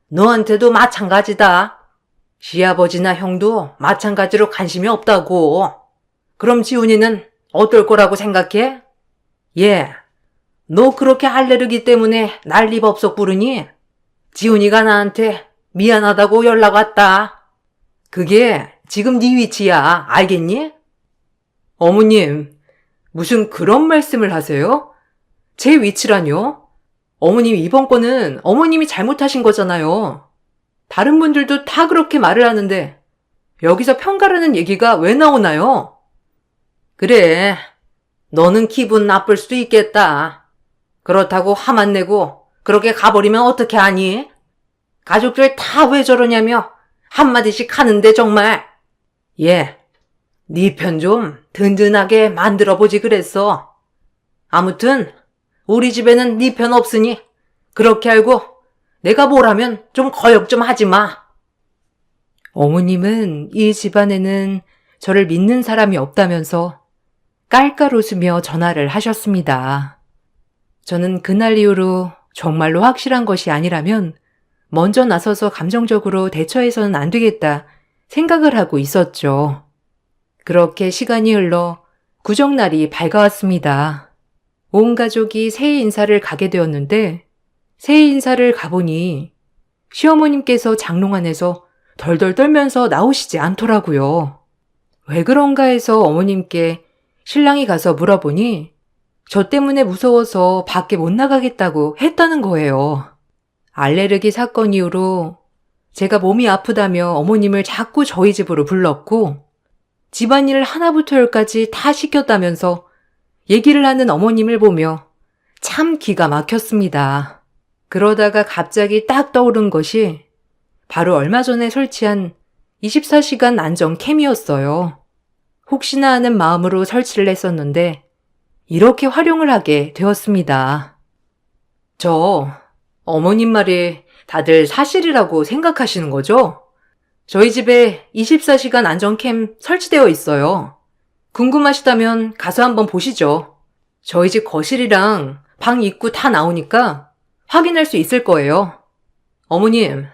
너한테도 마찬가지다. 시아버지나 형도 마찬가지로 관심이 없다고. 그럼 지훈이는 어떨 거라고 생각해? 예, 너 그렇게 알레르기 때문에 난리법석 부르니? 지훈이가 나한테 미안하다고 연락 왔다. 그게 지금 네 위치야. 알겠니? 어머님, 무슨 그런 말씀을 하세요? 제 위치라뇨? 어머님, 이번 건은 어머님이 잘못하신 거잖아요. 다른 분들도 다 그렇게 말을 하는데 여기서 평가라는 얘기가 왜 나오나요? 그래, 너는 기분 나쁠 수도 있겠다. 그렇다고 화 안 내고 그렇게 가버리면 어떻게 하니? 가족들 다 왜 저러냐며 한마디씩 하는데 정말. 예, 네 편 좀 든든하게 만들어보지 그랬어. 아무튼 우리 집에는 네 편 없으니 그렇게 알고 내가 뭘 하면 좀 거역 좀 하지 마. 어머님은 이 집안에는 저를 믿는 사람이 없다면서 깔깔 웃으며 전화를 하셨습니다. 저는 그날 이후로 정말로 확실한 것이 아니라면 먼저 나서서 감정적으로 대처해서는 안 되겠다 생각을 하고 있었죠. 그렇게 시간이 흘러 구정날이 밝아왔습니다. 온 가족이 새해 인사를 가게 되었는데 새해 인사를 가보니 시어머님께서 장롱 안에서 덜덜 떨면서 나오시지 않더라고요. 왜 그런가 해서 어머님께 신랑이 가서 물어보니 저 때문에 무서워서 밖에 못 나가겠다고 했다는 거예요. 알레르기 사건 이후로 제가 몸이 아프다며 어머님을 자꾸 저희 집으로 불렀고 집안일 하나부터 열까지 다 시켰다면서 얘기를 하는 어머님을 보며 참 기가 막혔습니다. 그러다가 갑자기 딱 떠오른 것이 바로 얼마 전에 설치한 24시간 안정 캠이었어요. 혹시나 하는 마음으로 설치를 했었는데 이렇게 활용을 하게 되었습니다. 저 어머님 말이 다들 사실이라고 생각하시는 거죠? 저희 집에 24시간 안정캠 설치되어 있어요. 궁금하시다면 가서 한번 보시죠. 저희 집 거실이랑 방 입구 다 나오니까 확인할 수 있을 거예요. 어머님,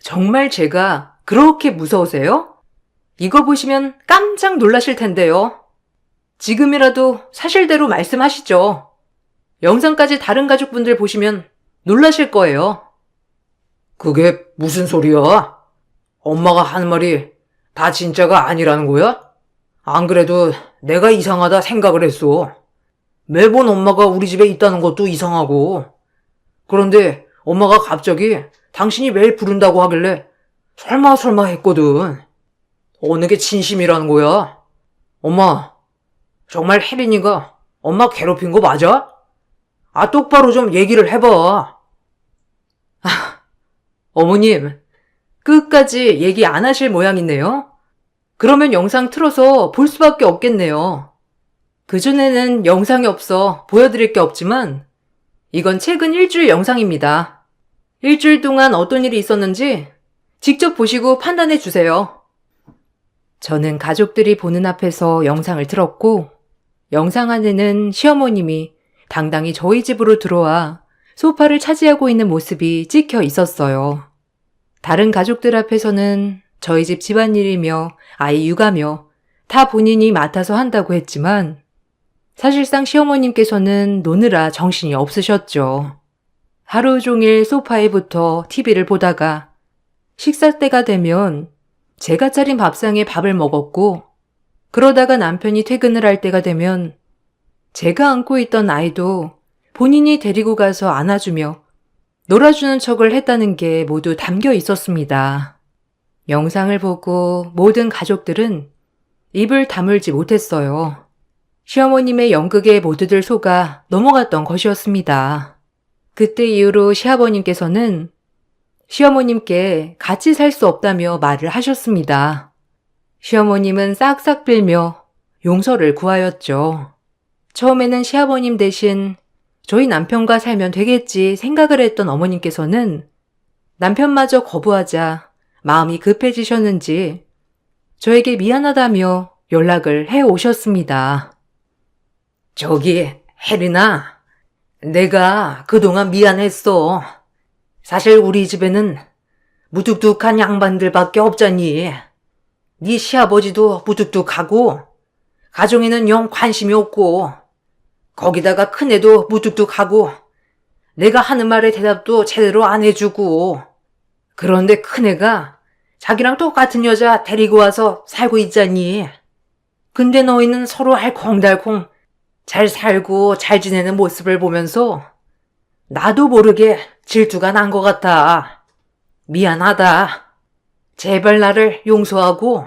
정말 제가 그렇게 무서우세요? 이거 보시면 깜짝 놀라실 텐데요. 지금이라도 사실대로 말씀하시죠. 영상까지 다른 가족분들 보시면 놀라실 거예요. 그게 무슨 소리야? 엄마가 하는 말이 다 진짜가 아니라는 거야? 안 그래도 내가 이상하다 생각을 했어. 매번 엄마가 우리 집에 있다는 것도 이상하고. 그런데 엄마가 갑자기 당신이 매일 부른다고 하길래 설마 했거든. 어느 게 진심이라는 거야? 엄마, 정말 혜린이가 엄마 괴롭힌 거 맞아? 아, 똑바로 좀 얘기를 해봐. 어머님, 끝까지 얘기 안 하실 모양이네요. 그러면 영상 틀어서 볼 수밖에 없겠네요. 그전에는 영상이 없어 보여드릴 게 없지만 이건 최근 일주일 영상입니다. 일주일 동안 어떤 일이 있었는지 직접 보시고 판단해 주세요. 저는 가족들이 보는 앞에서 영상을 틀었고 영상 안에는 시어머님이 당당히 저희 집으로 들어와 소파를 차지하고 있는 모습이 찍혀 있었어요. 다른 가족들 앞에서는 저희 집 집안일이며 아이 육아며 다 본인이 맡아서 한다고 했지만 사실상 시어머님께서는 노느라 정신이 없으셨죠. 하루 종일 소파에 붙어 TV를 보다가 식사 때가 되면 제가 차린 밥상에 밥을 먹었고 그러다가 남편이 퇴근을 할 때가 되면 제가 안고 있던 아이도 본인이 데리고 가서 안아주며 놀아주는 척을 했다는 게 모두 담겨 있었습니다. 영상을 보고 모든 가족들은 입을 다물지 못했어요. 시어머님의 연극에 모두들 속아 넘어갔던 것이었습니다. 그때 이후로 시아버님께서는 시어머님께 같이 살 수 없다며 말을 하셨습니다. 시어머님은 싹싹 빌며 용서를 구하였죠. 처음에는 시아버님 대신 저희 남편과 살면 되겠지 생각을 했던 어머님께서는 남편마저 거부하자 마음이 급해지셨는지 저에게 미안하다며 연락을 해 오셨습니다. 저기, 혜린아, 내가 그동안 미안했어. 사실 우리 집에는 무뚝뚝한 양반들밖에 없잖니. 네 시아버지도 무뚝뚝하고 가정에는 영 관심이 없고 거기다가 큰애도 무뚝뚝하고 내가 하는 말에 대답도 제대로 안 해주고 그런데 큰애가 자기랑 똑같은 여자 데리고 와서 살고 있잖니. 근데 너희는 서로 알콩달콩 잘 살고 잘 지내는 모습을 보면서 나도 모르게 질투가 난 것 같아. 미안하다. 제발 나를 용서하고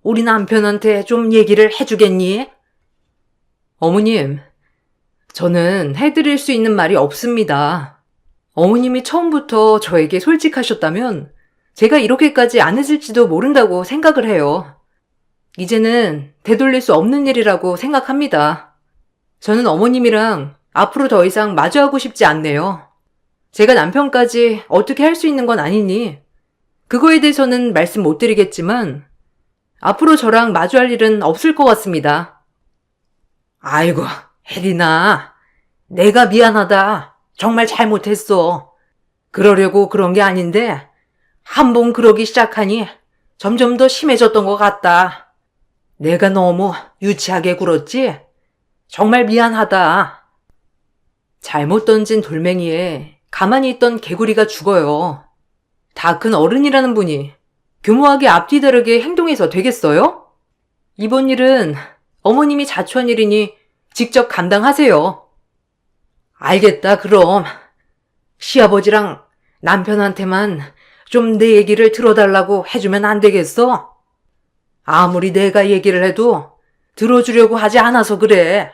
우리 남편한테 좀 얘기를 해주겠니? 어머님, 저는 해드릴 수 있는 말이 없습니다. 어머님이 처음부터 저에게 솔직하셨다면 제가 이렇게까지 안 했을지도 모른다고 생각을 해요. 이제는 되돌릴 수 없는 일이라고 생각합니다. 저는 어머님이랑 앞으로 더 이상 마주하고 싶지 않네요. 제가 남편까지 어떻게 할 수 있는 건 아니니 그거에 대해서는 말씀 못 드리겠지만 앞으로 저랑 마주할 일은 없을 것 같습니다. 아이고, 혜린아. 내가 미안하다. 정말 잘못했어. 그러려고 그런 게 아닌데 한 번 그러기 시작하니 점점 더 심해졌던 것 같다. 내가 너무 유치하게 굴었지? 정말 미안하다. 잘못 던진 돌멩이에 가만히 있던 개구리가 죽어요. 다 큰 어른이라는 분이 교묘하게 앞뒤 다르게 행동해서 되겠어요? 이번 일은 어머님이 자초한 일이니 직접 감당하세요. 알겠다, 그럼. 시아버지랑 남편한테만 좀 내 얘기를 들어달라고 해주면 안 되겠어? 아무리 내가 얘기를 해도 들어주려고 하지 않아서 그래.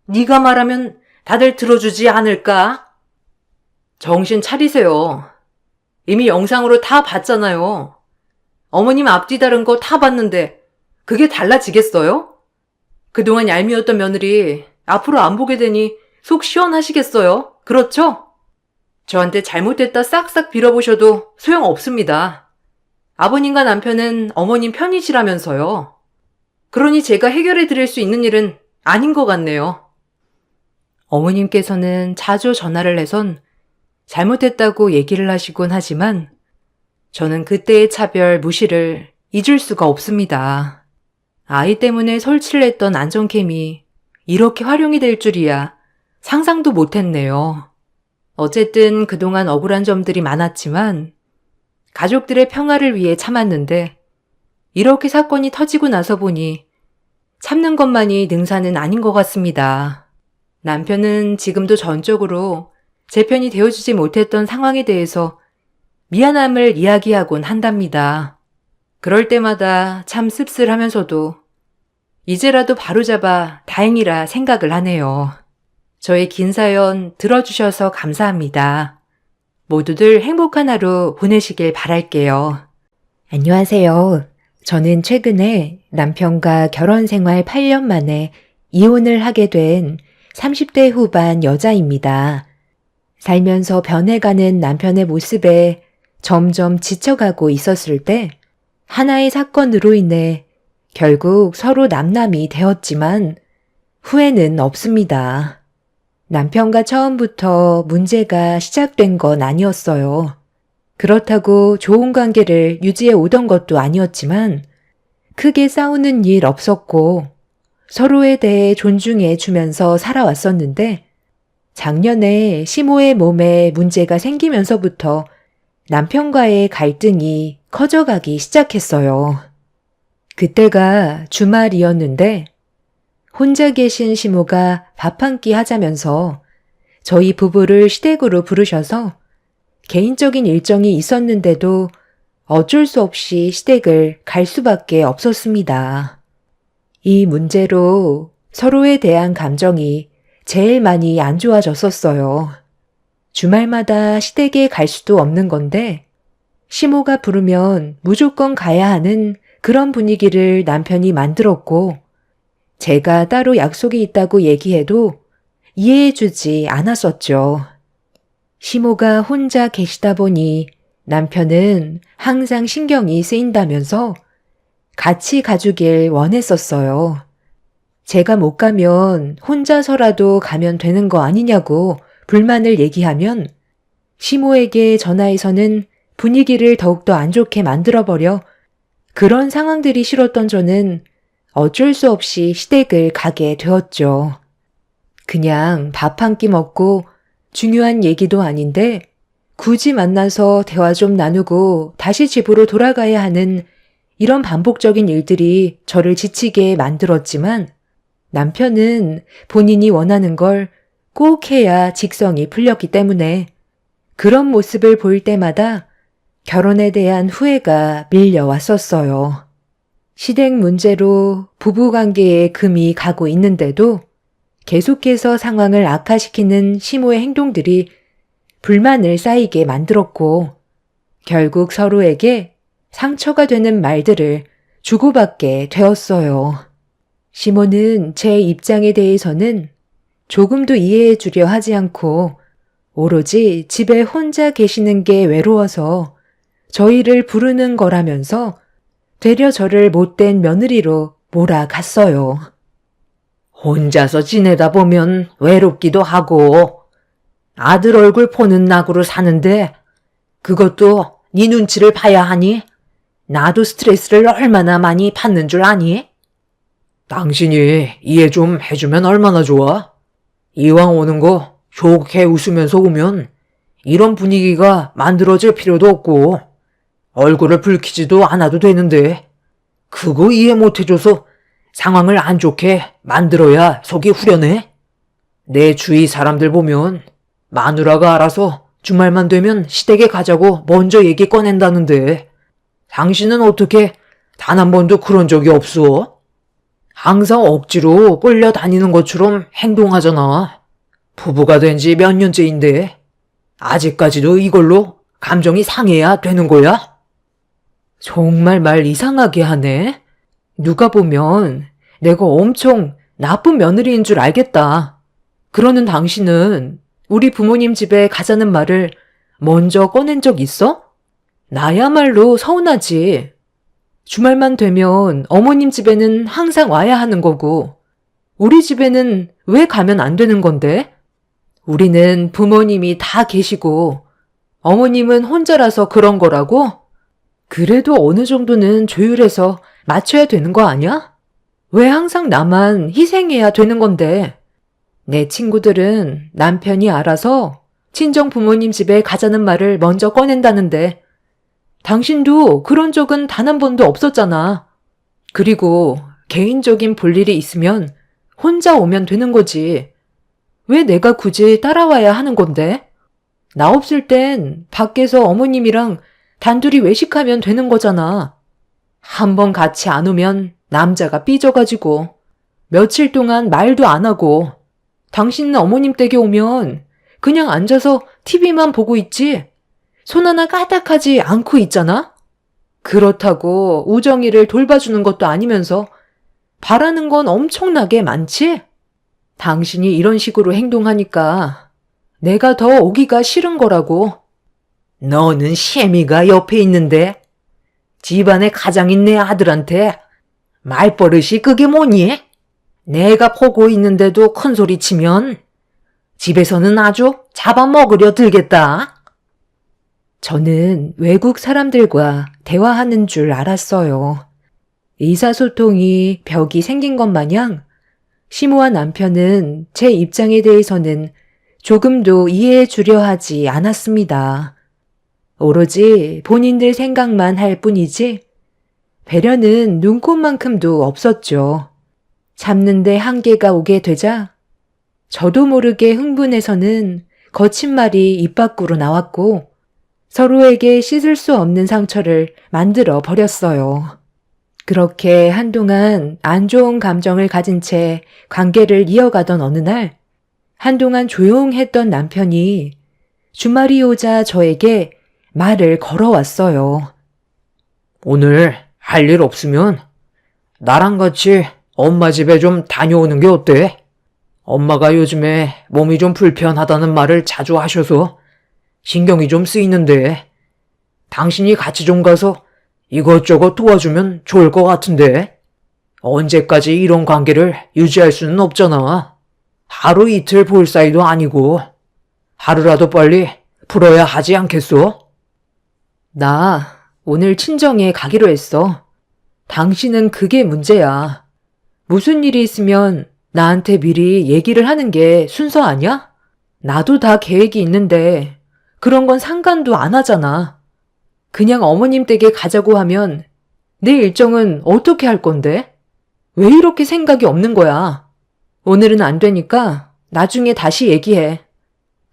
네가 말하면 다들 들어주지 않을까? 정신 차리세요. 이미 영상으로 다 봤잖아요. 어머님 앞뒤 다른 거 다 봤는데 그게 달라지겠어요? 그동안 얄미웠던 며느리 앞으로 안 보게 되니 속 시원하시겠어요? 그렇죠? 저한테 잘못됐다 싹싹 빌어보셔도 소용없습니다. 아버님과 남편은 어머님 편이시라면서요. 그러니 제가 해결해 드릴 수 있는 일은 아닌 것 같네요. 어머님께서는 자주 전화를 해선 잘못했다고 얘기를 하시곤 하지만 저는 그때의 차별 무시를 잊을 수가 없습니다. 아이 때문에 설치를 했던 안전캠이 이렇게 활용이 될 줄이야 상상도 못했네요. 어쨌든 그동안 억울한 점들이 많았지만 가족들의 평화를 위해 참았는데 이렇게 사건이 터지고 나서 보니 참는 것만이 능사는 아닌 것 같습니다. 남편은 지금도 전적으로 제 편이 되어주지 못했던 상황에 대해서 미안함을 이야기하곤 한답니다. 그럴 때마다 참 씁쓸하면서도 이제라도 바로잡아 다행이라 생각을 하네요. 저의 긴 사연 들어주셔서 감사합니다. 모두들 행복한 하루 보내시길 바랄게요. 안녕하세요. 저는 최근에 남편과 결혼 생활 8년 만에 이혼을 하게 된 30대 후반 여자입니다. 살면서 변해가는 남편의 모습에 점점 지쳐가고 있었을 때 하나의 사건으로 인해 결국 서로 남남이 되었지만 후회는 없습니다. 남편과 처음부터 문제가 시작된 건 아니었어요. 그렇다고 좋은 관계를 유지해 오던 것도 아니었지만 크게 싸우는 일 없었고 서로에 대해 존중해 주면서 살아왔었는데 작년에 시모의 몸에 문제가 생기면서부터 남편과의 갈등이 커져가기 시작했어요. 그때가 주말이었는데 혼자 계신 시모가 밥 한 끼 하자면서 저희 부부를 시댁으로 부르셔서 개인적인 일정이 있었는데도 어쩔 수 없이 시댁을 갈 수밖에 없었습니다. 이 문제로 서로에 대한 감정이 제일 많이 안 좋아졌었어요. 주말마다 시댁에 갈 수도 없는 건데 시모가 부르면 무조건 가야 하는 그런 분위기를 남편이 만들었고 제가 따로 약속이 있다고 얘기해도 이해해주지 않았었죠. 시모가 혼자 계시다 보니 남편은 항상 신경이 쓰인다면서 같이 가주길 원했었어요. 제가 못 가면 혼자서라도 가면 되는 거 아니냐고 불만을 얘기하면 시모에게 전화해서는 분위기를 더욱더 안 좋게 만들어버려 그런 상황들이 싫었던 저는 어쩔 수 없이 시댁을 가게 되었죠. 그냥 밥 한 끼 먹고 중요한 얘기도 아닌데 굳이 만나서 대화 좀 나누고 다시 집으로 돌아가야 하는 이런 반복적인 일들이 저를 지치게 만들었지만 남편은 본인이 원하는 걸 꼭 해야 직성이 풀렸기 때문에 그런 모습을 볼 때마다 결혼에 대한 후회가 밀려왔었어요. 시댁 문제로 부부관계에 금이 가고 있는데도 계속해서 상황을 악화시키는 시모의 행동들이 불만을 쌓이게 만들었고 결국 서로에게 상처가 되는 말들을 주고받게 되었어요. 시모는 제 입장에 대해서는 조금도 이해해 주려 하지 않고 오로지 집에 혼자 계시는 게 외로워서 저희를 부르는 거라면서 되려 저를 못된 며느리로 몰아갔어요. 혼자서 지내다 보면 외롭기도 하고 아들 얼굴 보는 낙으로 사는데 그것도 네 눈치를 봐야 하니? 나도 스트레스를 얼마나 많이 받는 줄 아니? 당신이 이해 좀 해주면 얼마나 좋아? 이왕 오는 거 좋게 웃으면서 오면 이런 분위기가 만들어질 필요도 없고 얼굴을 붉히지도 않아도 되는데 그거 이해 못해줘서 상황을 안 좋게 만들어야 속이 후련해? 내 주위 사람들 보면 마누라가 알아서 주말만 되면 시댁에 가자고 먼저 얘기 꺼낸다는데 당신은 어떻게 단 한 번도 그런 적이 없어? 항상 억지로 끌려다니는 것처럼 행동하잖아. 부부가 된 지 몇 년째인데 아직까지도 이걸로 감정이 상해야 되는 거야? 정말 말 이상하게 하네. 누가 보면 내가 엄청 나쁜 며느리인 줄 알겠다. 그러는 당신은 우리 부모님 집에 가자는 말을 먼저 꺼낸 적 있어? 나야말로 서운하지. 주말만 되면 어머님 집에는 항상 와야 하는 거고 우리 집에는 왜 가면 안 되는 건데? 우리는 부모님이 다 계시고 어머님은 혼자라서 그런 거라고? 그래도 어느 정도는 조율해서 맞춰야 되는 거 아니야? 왜 항상 나만 희생해야 되는 건데? 내 친구들은 남편이 알아서 친정 부모님 집에 가자는 말을 먼저 꺼낸다는데 당신도 그런 적은 단 한 번도 없었잖아. 그리고 개인적인 볼일이 있으면 혼자 오면 되는 거지. 왜 내가 굳이 따라와야 하는 건데? 나 없을 땐 밖에서 어머님이랑 단둘이 외식하면 되는 거잖아. 한 번 같이 안 오면 남자가 삐져가지고 며칠 동안 말도 안 하고 당신은 어머님 댁에 오면 그냥 앉아서 TV만 보고 있지 손 하나 까딱하지 않고 있잖아? 그렇다고 우정이를 돌봐주는 것도 아니면서 바라는 건 엄청나게 많지? 당신이 이런 식으로 행동하니까 내가 더 오기가 싫은 거라고. 너는 시애미가 옆에 있는데 집안의 가장인 내 아들한테 말버릇이 그게 뭐니? 내가 보고 있는데도 큰 소리 치면 집에서는 아주 잡아먹으려 들겠다. 저는 외국 사람들과 대화하는 줄 알았어요. 의사소통이 벽이 생긴 것 마냥 시모와 남편은 제 입장에 대해서는 조금도 이해해 주려 하지 않았습니다. 오로지 본인들 생각만 할 뿐이지 배려는 눈꼽만큼도 없었죠. 참는데 한계가 오게 되자 저도 모르게 흥분해서는 거친 말이 입 밖으로 나왔고 서로에게 씻을 수 없는 상처를 만들어 버렸어요. 그렇게 한동안 안 좋은 감정을 가진 채 관계를 이어가던 어느 날 한동안 조용했던 남편이 주말이 오자 저에게 말을 걸어왔어요. 오늘 할 일 없으면 나랑 같이 엄마 집에 좀 다녀오는 게 어때? 엄마가 요즘에 몸이 좀 불편하다는 말을 자주 하셔서 신경이 좀 쓰이는데 당신이 같이 좀 가서 이것저것 도와주면 좋을 것 같은데 언제까지 이런 관계를 유지할 수는 없잖아. 하루 이틀 볼 사이도 아니고 하루라도 빨리 풀어야 하지 않겠어? 나 오늘 친정에 가기로 했어. 당신은 그게 문제야. 무슨 일이 있으면 나한테 미리 얘기를 하는 게 순서 아니야? 나도 다 계획이 있는데 그런 건 상관도 안 하잖아. 그냥 어머님 댁에 가자고 하면 내 일정은 어떻게 할 건데? 왜 이렇게 생각이 없는 거야? 오늘은 안 되니까 나중에 다시 얘기해.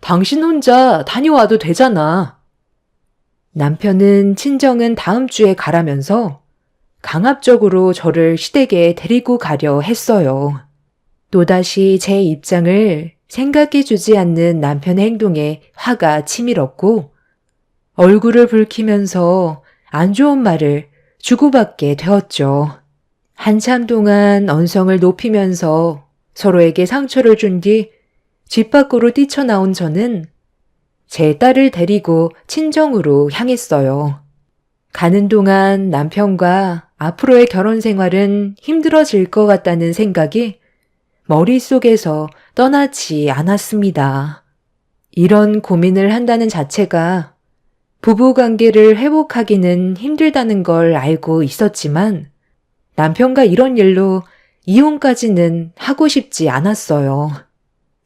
당신 혼자 다녀와도 되잖아. 남편은 친정은 다음 주에 가라면서 강압적으로 저를 시댁에 데리고 가려 했어요. 또다시 제 입장을 생각해주지 않는 남편의 행동에 화가 치밀었고 얼굴을 붉히면서 안 좋은 말을 주고받게 되었죠. 한참 동안 언성을 높이면서 서로에게 상처를 준 뒤 집 밖으로 뛰쳐나온 저는 제 딸을 데리고 친정으로 향했어요. 가는 동안 남편과 앞으로의 결혼 생활은 힘들어질 것 같다는 생각이 머릿속에서 떠나지 않았습니다. 이런 고민을 한다는 자체가 부부관계를 회복하기는 힘들다는 걸 알고 있었지만 남편과 이런 일로 이혼까지는 하고 싶지 않았어요.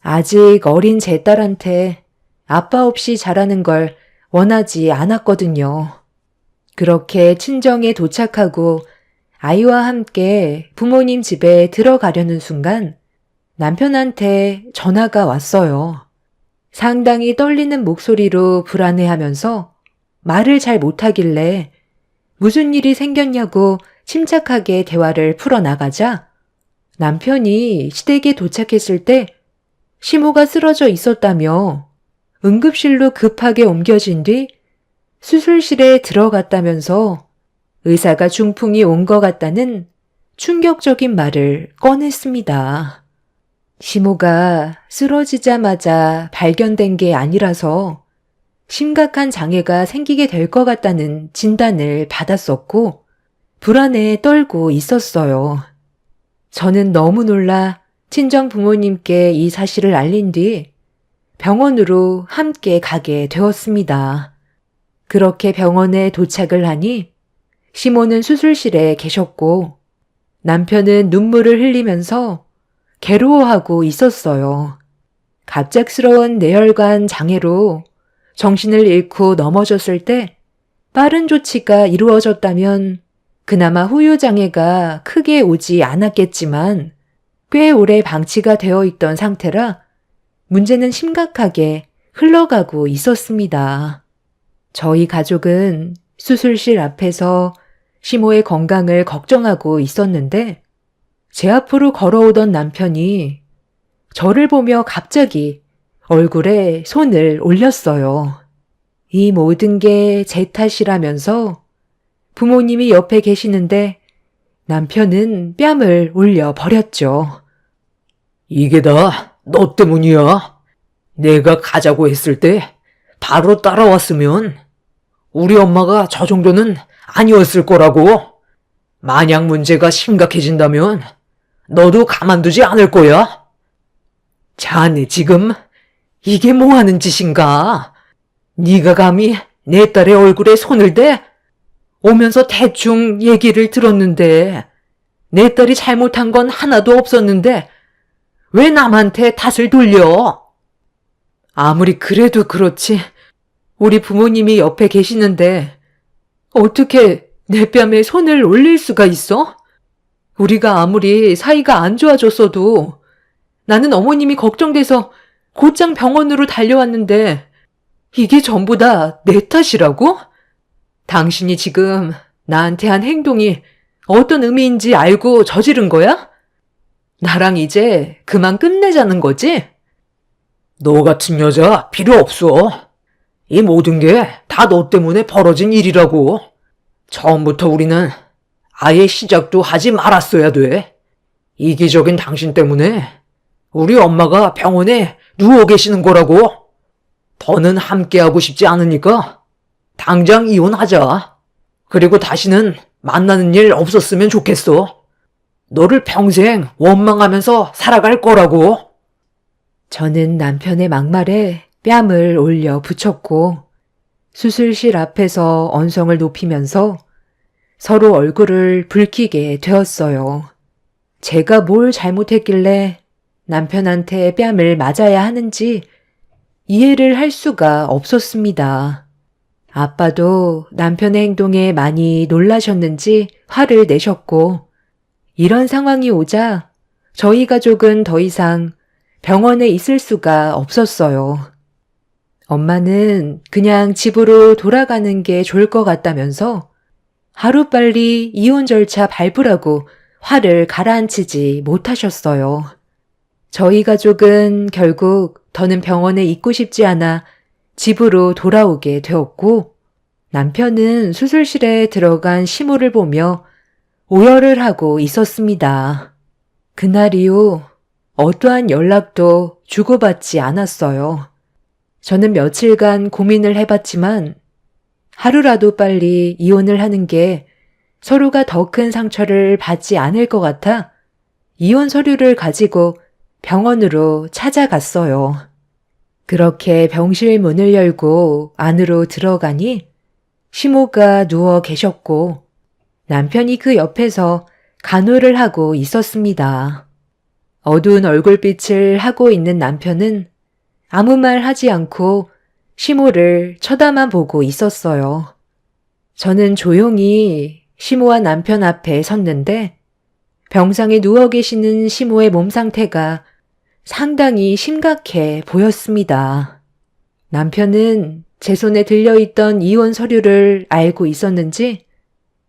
아직 어린 제 딸한테 아빠 없이 자라는 걸 원하지 않았거든요. 그렇게 친정에 도착하고 아이와 함께 부모님 집에 들어가려는 순간 남편한테 전화가 왔어요. 상당히 떨리는 목소리로 불안해하면서 말을 잘 못하길래 무슨 일이 생겼냐고 침착하게 대화를 풀어나가자 남편이 시댁에 도착했을 때 시모가 쓰러져 있었다며 응급실로 급하게 옮겨진 뒤 수술실에 들어갔다면서 의사가 중풍이 온 것 같다는 충격적인 말을 꺼냈습니다. 시모가 쓰러지자마자 발견된 게 아니라서 심각한 장애가 생기게 될 것 같다는 진단을 받았었고 불안에 떨고 있었어요. 저는 너무 놀라 친정 부모님께 이 사실을 알린 뒤 병원으로 함께 가게 되었습니다. 그렇게 병원에 도착을 하니 시모는 수술실에 계셨고 남편은 눈물을 흘리면서 괴로워하고 있었어요. 갑작스러운 뇌혈관 장애로 정신을 잃고 넘어졌을 때 빠른 조치가 이루어졌다면 그나마 후유장애가 크게 오지 않았겠지만 꽤 오래 방치가 되어 있던 상태라 문제는 심각하게 흘러가고 있었습니다. 저희 가족은 수술실 앞에서 시모의 건강을 걱정하고 있었는데 제 앞으로 걸어오던 남편이 저를 보며 갑자기 얼굴에 손을 올렸어요. 이 모든 게 제 탓이라면서 부모님이 옆에 계시는데 남편은 뺨을 올려 버렸죠. 이게 다 너 때문이야. 내가 가자고 했을 때 바로 따라왔으면 우리 엄마가 저 정도는 아니었을 거라고. 만약 문제가 심각해진다면 너도 가만두지 않을 거야. 자네 지금 이게 뭐 하는 짓인가? 네가 감히 내 딸의 얼굴에 손을 대? 오면서 대충 얘기를 들었는데 내 딸이 잘못한 건 하나도 없었는데 왜 남한테 탓을 돌려? 아무리 그래도 그렇지 우리 부모님이 옆에 계시는데 어떻게 내 뺨에 손을 올릴 수가 있어? 우리가 아무리 사이가 안 좋아졌어도 나는 어머님이 걱정돼서 곧장 병원으로 달려왔는데 이게 전부 다 내 탓이라고? 당신이 지금 나한테 한 행동이 어떤 의미인지 알고 저지른 거야? 나랑 이제 그만 끝내자는 거지? 너 같은 여자 필요 없어. 이 모든 게 다 너 때문에 벌어진 일이라고. 처음부터 우리는 아예 시작도 하지 말았어야 돼. 이기적인 당신 때문에 우리 엄마가 병원에 누워 계시는 거라고. 더는 함께하고 싶지 않으니까 당장 이혼하자. 그리고 다시는 만나는 일 없었으면 좋겠어. 너를 평생 원망하면서 살아갈 거라고. 저는 남편의 막말에 뺨을 올려 붙였고 수술실 앞에서 언성을 높이면서 서로 얼굴을 붉히게 되었어요. 제가 뭘 잘못했길래 남편한테 뺨을 맞아야 하는지 이해를 할 수가 없었습니다. 아빠도 남편의 행동에 많이 놀라셨는지 화를 내셨고, 이런 상황이 오자 저희 가족은 더 이상 병원에 있을 수가 없었어요. 엄마는 그냥 집으로 돌아가는 게 좋을 것 같다면서 하루빨리 이혼 절차 밟으라고 화를 가라앉히지 못하셨어요. 저희 가족은 결국 더는 병원에 있고 싶지 않아 집으로 돌아오게 되었고, 남편은 수술실에 들어간 시모를 보며 오열을 하고 있었습니다. 그날 이후 어떠한 연락도 주고받지 않았어요. 저는 며칠간 고민을 해봤지만 하루라도 빨리 이혼을 하는 게 서로가 더 큰 상처를 받지 않을 것 같아 이혼 서류를 가지고 병원으로 찾아갔어요. 그렇게 병실 문을 열고 안으로 들어가니 시모가 누워 계셨고 남편이 그 옆에서 간호를 하고 있었습니다. 어두운 얼굴빛을 하고 있는 남편은 아무 말 하지 않고 시모를 쳐다만 보고 있었어요. 저는 조용히 시모와 남편 앞에 섰는데 병상에 누워 계시는 시모의 몸 상태가 상당히 심각해 보였습니다. 남편은 제 손에 들려있던 이혼 서류를 알고 있었는지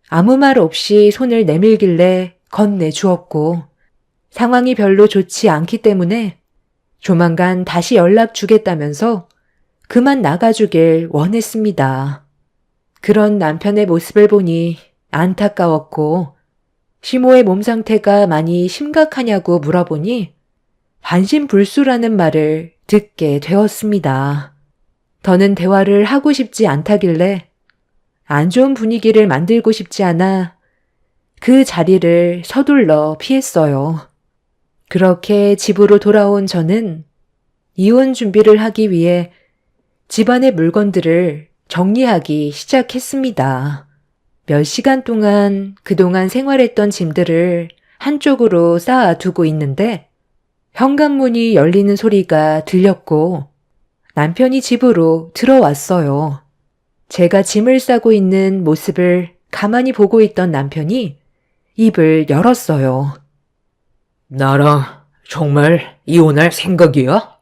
아무 말 없이 손을 내밀길래 건네주었고, 상황이 별로 좋지 않기 때문에 조만간 다시 연락 주겠다면서 그만 나가주길 원했습니다. 그런 남편의 모습을 보니 안타까웠고, 시모의 몸 상태가 많이 심각하냐고 물어보니 반신불수라는 말을 듣게 되었습니다. 더는 대화를 하고 싶지 않다길래 안 좋은 분위기를 만들고 싶지 않아 그 자리를 서둘러 피했어요. 그렇게 집으로 돌아온 저는 이혼 준비를 하기 위해 집안의 물건들을 정리하기 시작했습니다. 몇 시간 동안 그동안 생활했던 짐들을 한쪽으로 쌓아두고 있는데 현관문이 열리는 소리가 들렸고 남편이 집으로 들어왔어요. 제가 짐을 싸고 있는 모습을 가만히 보고 있던 남편이 입을 열었어요. 나랑 정말 이혼할 생각이야?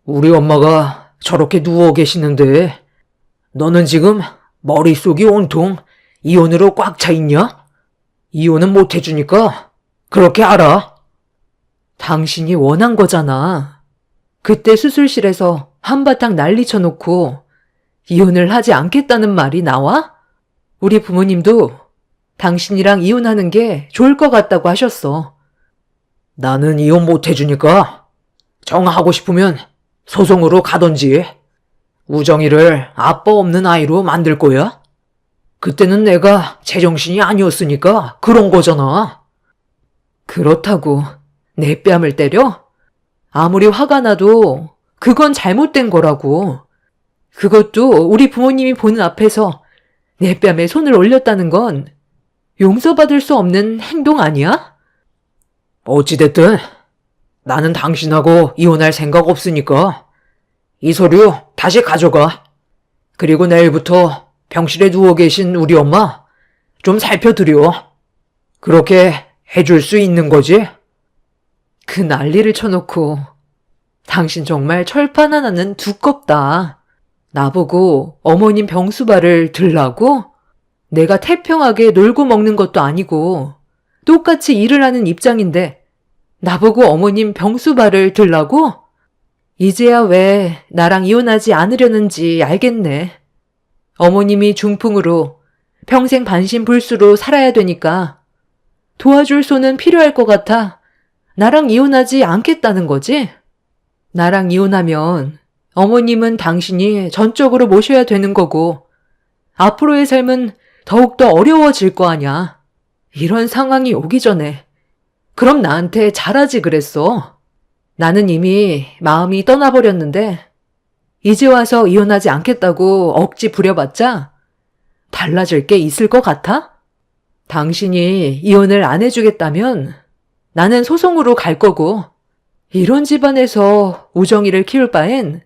우리 엄마가 저렇게 누워 계시는데 너는 지금 머릿속이 온통 이혼으로 꽉 차 있냐? 이혼은 못 해주니까 그렇게 알아. 당신이 원한 거잖아. 그때 수술실에서 한바탕 난리 쳐놓고 이혼을 하지 않겠다는 말이 나와? 우리 부모님도 당신이랑 이혼하는 게 좋을 것 같다고 하셨어. 나는 이혼 못 해주니까 정하고 싶으면 소송으로 가던지 우정이를 아빠 없는 아이로 만들 거야? 그때는 내가 제정신이 아니었으니까 그런 거잖아. 그렇다고 내 뺨을 때려? 아무리 화가 나도 그건 잘못된 거라고. 그것도 우리 부모님이 보는 앞에서 내 뺨에 손을 올렸다는 건 용서받을 수 없는 행동 아니야? 어찌됐든 나는 당신하고 이혼할 생각 없으니까 이 서류 다시 가져가. 그리고 내일부터 병실에 누워 계신 우리 엄마 좀 살펴드려. 그렇게 해줄 수 있는 거지? 그 난리를 쳐놓고 당신 정말 철판 하나는 두껍다. 나보고 어머님 병수발을 들라고? 내가 태평하게 놀고 먹는 것도 아니고 똑같이 일을 하는 입장인데 나보고 어머님 병수발을 들라고? 이제야 왜 나랑 이혼하지 않으려는지 알겠네. 어머님이 중풍으로 평생 반신불수로 살아야 되니까 도와줄 손은 필요할 것 같아 나랑 이혼하지 않겠다는 거지? 나랑 이혼하면 어머님은 당신이 전적으로 모셔야 되는 거고 앞으로의 삶은 더욱더 어려워질 거 아냐. 이런 상황이 오기 전에 그럼 나한테 잘하지 그랬어. 나는 이미 마음이 떠나버렸는데 이제 와서 이혼하지 않겠다고 억지 부려봤자 달라질 게 있을 것 같아? 당신이 이혼을 안 해주겠다면 나는 소송으로 갈 거고 이런 집안에서 우정이를 키울 바엔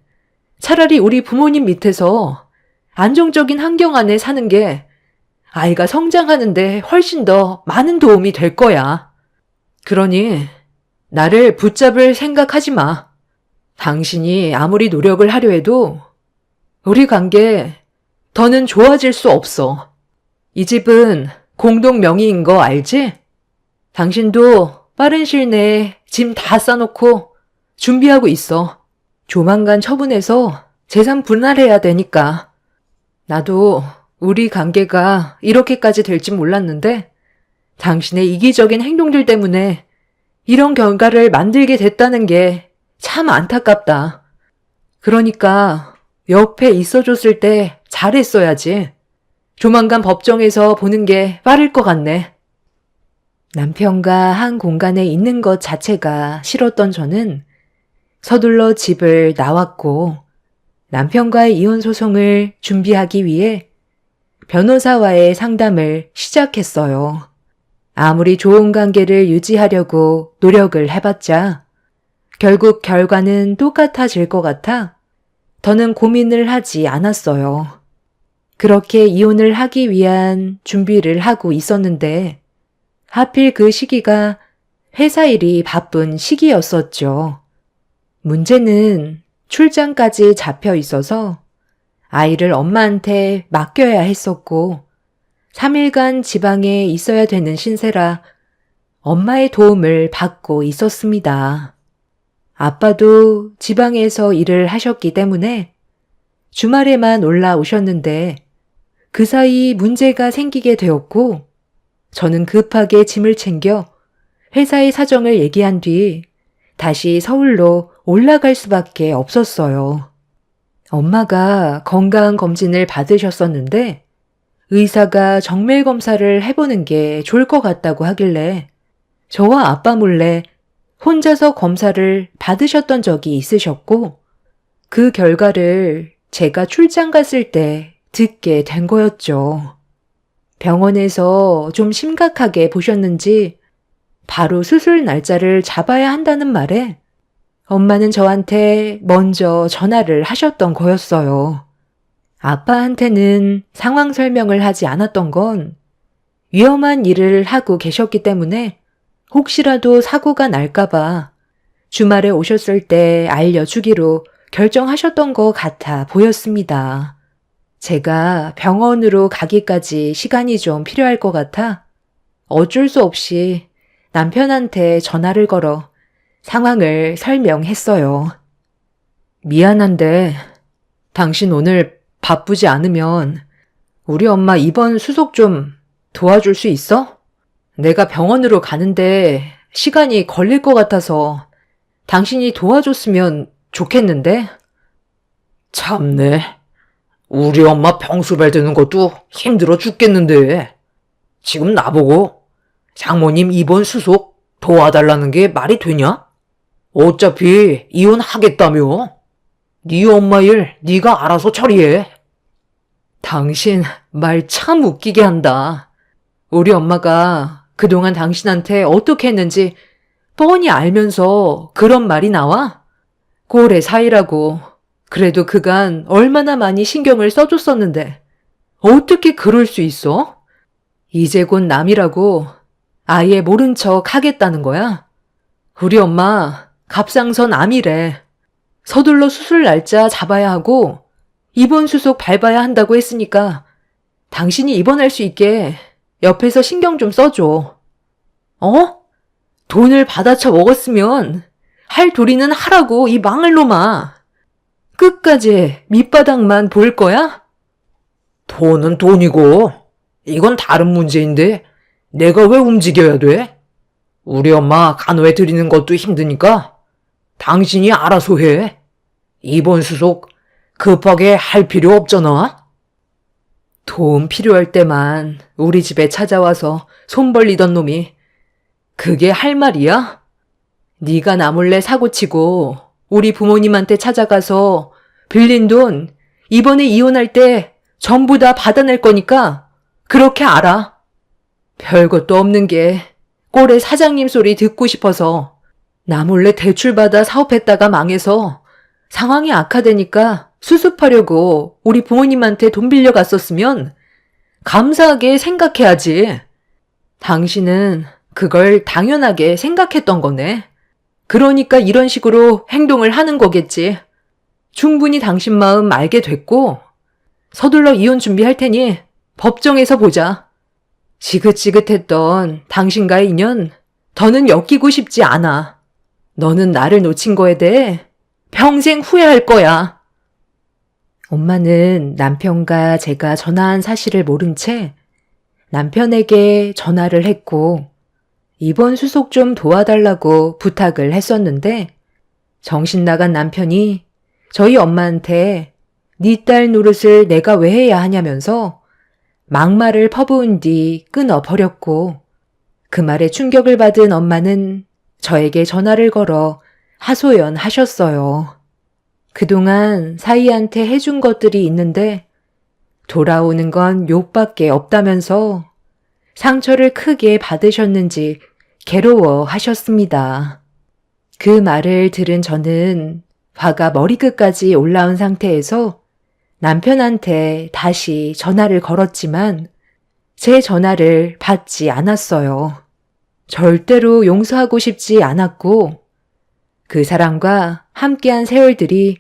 차라리 우리 부모님 밑에서 안정적인 환경 안에 사는 게 아이가 성장하는데 훨씬 더 많은 도움이 될 거야. 그러니 나를 붙잡을 생각하지 마. 당신이 아무리 노력을 하려 해도 우리 관계 더는 좋아질 수 없어. 이 집은 공동 명의인 거 알지? 당신도 빠른 시일 내에 짐 다 싸놓고 준비하고 있어. 조만간 처분해서 재산 분할해야 되니까. 나도 우리 관계가 이렇게까지 될지 몰랐는데 당신의 이기적인 행동들 때문에 이런 결과를 만들게 됐다는 게 참 안타깝다. 그러니까 옆에 있어줬을 때 잘했어야지. 조만간 법정에서 보는 게 빠를 것 같네. 남편과 한 공간에 있는 것 자체가 싫었던 저는 서둘러 집을 나왔고 남편과의 이혼 소송을 준비하기 위해 변호사와의 상담을 시작했어요. 아무리 좋은 관계를 유지하려고 노력을 해봤자 결국 결과는 똑같아질 것 같아 더는 고민을 하지 않았어요. 그렇게 이혼을 하기 위한 준비를 하고 있었는데 하필 그 시기가 회사 일이 바쁜 시기였었죠. 문제는 출장까지 잡혀 있어서 아이를 엄마한테 맡겨야 했었고 3일간 지방에 있어야 되는 신세라 엄마의 도움을 받고 있었습니다. 아빠도 지방에서 일을 하셨기 때문에 주말에만 올라오셨는데 그 사이 문제가 생기게 되었고 저는 급하게 짐을 챙겨 회사의 사정을 얘기한 뒤 다시 서울로 올라갈 수밖에 없었어요. 엄마가 건강검진을 받으셨었는데 의사가 정밀 검사를 해보는 게 좋을 것 같다고 하길래 저와 아빠 몰래 혼자서 검사를 받으셨던 적이 있으셨고 그 결과를 제가 출장 갔을 때 듣게 된 거였죠. 병원에서 좀 심각하게 보셨는지 바로 수술 날짜를 잡아야 한다는 말에 엄마는 저한테 먼저 전화를 하셨던 거였어요. 아빠한테는 상황 설명을 하지 않았던 건 위험한 일을 하고 계셨기 때문에 혹시라도 사고가 날까봐 주말에 오셨을 때 알려주기로 결정하셨던 것 같아 보였습니다. 제가 병원으로 가기까지 시간이 좀 필요할 것 같아 어쩔 수 없이 남편한테 전화를 걸어 상황을 설명했어요. 미안한데 당신 오늘 바쁘지 않으면 우리 엄마 입원 수속 좀 도와줄 수 있어? 내가 병원으로 가는데 시간이 걸릴 것 같아서 당신이 도와줬으면 좋겠는데? 참네. 우리 엄마 병수발 드는 것도 힘들어 죽겠는데. 지금 나보고 장모님 입원 수속 도와달라는 게 말이 되냐? 어차피 이혼하겠다며. 네 엄마 일 네가 알아서 처리해. 당신 말 참 웃기게 한다. 우리 엄마가 그동안 당신한테 어떻게 했는지 뻔히 알면서 그런 말이 나와? 꼴의 사이라고. 그래도 그간 얼마나 많이 신경을 써줬었는데 어떻게 그럴 수 있어? 이제 곧 남이라고 아예 모른 척 하겠다는 거야? 우리 엄마 갑상선 암이래. 서둘러 수술 날짜 잡아야 하고 입원 수속 밟아야 한다고 했으니까 당신이 입원할 수 있게 옆에서 신경 좀 써줘. 어? 돈을 받아쳐 먹었으면 할 도리는 하라고 이 망할 놈아. 끝까지 밑바닥만 볼 거야? 돈은 돈이고 이건 다른 문제인데 내가 왜 움직여야 돼? 우리 엄마 간호해 드리는 것도 힘드니까 당신이 알아서 해. 입원 수속 급하게 할 필요 없잖아. 도움 필요할 때만 우리 집에 찾아와서 손 벌리던 놈이 그게 할 말이야? 네가 나 몰래 사고치고 우리 부모님한테 찾아가서 빌린 돈 이번에 이혼할 때 전부 다 받아낼 거니까 그렇게 알아. 별것도 없는 게 꼴의 사장님 소리 듣고 싶어서 나 몰래 대출받아 사업했다가 망해서 상황이 악화되니까 수습하려고 우리 부모님한테 돈 빌려갔었으면 감사하게 생각해야지. 당신은 그걸 당연하게 생각했던 거네. 그러니까 이런 식으로 행동을 하는 거겠지. 충분히 당신 마음 알게 됐고 서둘러 이혼 준비할 테니 법정에서 보자. 지긋지긋했던 당신과의 인연 더는 엮이고 싶지 않아. 너는 나를 놓친 거에 대해 평생 후회할 거야. 엄마는 남편과 제가 전화한 사실을 모른 채 남편에게 전화를 했고 이번 수속 좀 도와달라고 부탁을 했었는데 정신 나간 남편이 저희 엄마한테 네 딸 노릇을 내가 왜 해야 하냐면서 막말을 퍼부은 뒤 끊어버렸고 그 말에 충격을 받은 엄마는 저에게 전화를 걸어 하소연하셨어요. 그동안 사이한테 해준 것들이 있는데 돌아오는 건 욕밖에 없다면서 상처를 크게 받으셨는지 괴로워하셨습니다. 그 말을 들은 저는 화가 머리끝까지 올라온 상태에서 남편한테 다시 전화를 걸었지만 제 전화를 받지 않았어요. 절대로 용서하고 싶지 않았고 그 사람과 함께한 세월들이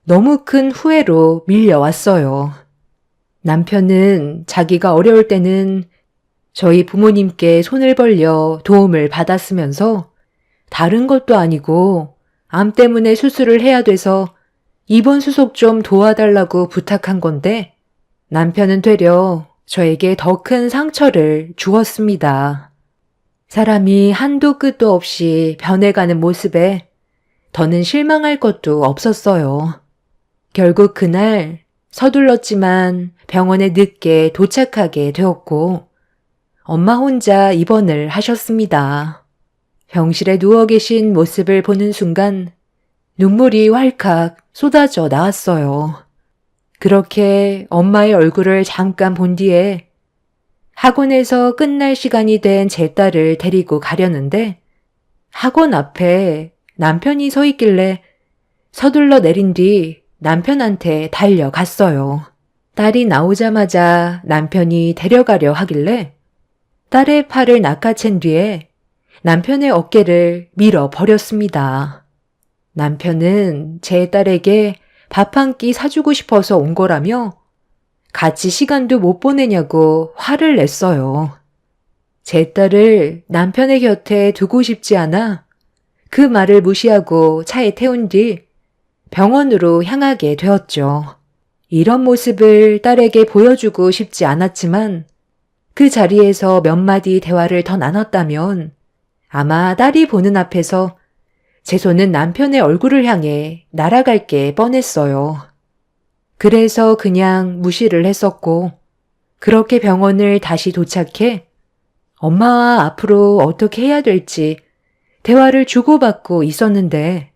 너무 큰 후회로 밀려왔어요. 남편은 자기가 어려울 때는 저희 부모님께 손을 벌려 도움을 받았으면서 다른 것도 아니고 암 때문에 수술을 해야 돼서 입원 수속 좀 도와달라고 부탁한 건데 남편은 되려 저에게 더 큰 상처를 주었습니다. 사람이 한도 끝도 없이 변해가는 모습에 더는 실망할 것도 없었어요. 결국 그날 서둘렀지만 병원에 늦게 도착하게 되었고 엄마 혼자 입원을 하셨습니다. 병실에 누워 계신 모습을 보는 순간 눈물이 왈칵 쏟아져 나왔어요. 그렇게 엄마의 얼굴을 잠깐 본 뒤에 학원에서 끝날 시간이 된 제 딸을 데리고 가려는데 학원 앞에 남편이 서 있길래 서둘러 내린 뒤 남편한테 달려갔어요. 딸이 나오자마자 남편이 데려가려 하길래 딸의 팔을 낚아챈 뒤에 남편의 어깨를 밀어버렸습니다. 남편은 제 딸에게 밥 한 끼 사주고 싶어서 온 거라며 같이 시간도 못 보내냐고 화를 냈어요. 제 딸을 남편의 곁에 두고 싶지 않아 그 말을 무시하고 차에 태운 뒤 병원으로 향하게 되었죠. 이런 모습을 딸에게 보여주고 싶지 않았지만 그 자리에서 몇 마디 대화를 더 나눴다면 아마 딸이 보는 앞에서 제 손은 남편의 얼굴을 향해 날아갈 게 뻔했어요. 그래서 그냥 무시를 했었고 그렇게 병원을 다시 도착해 엄마와 앞으로 어떻게 해야 될지 대화를 주고받고 있었는데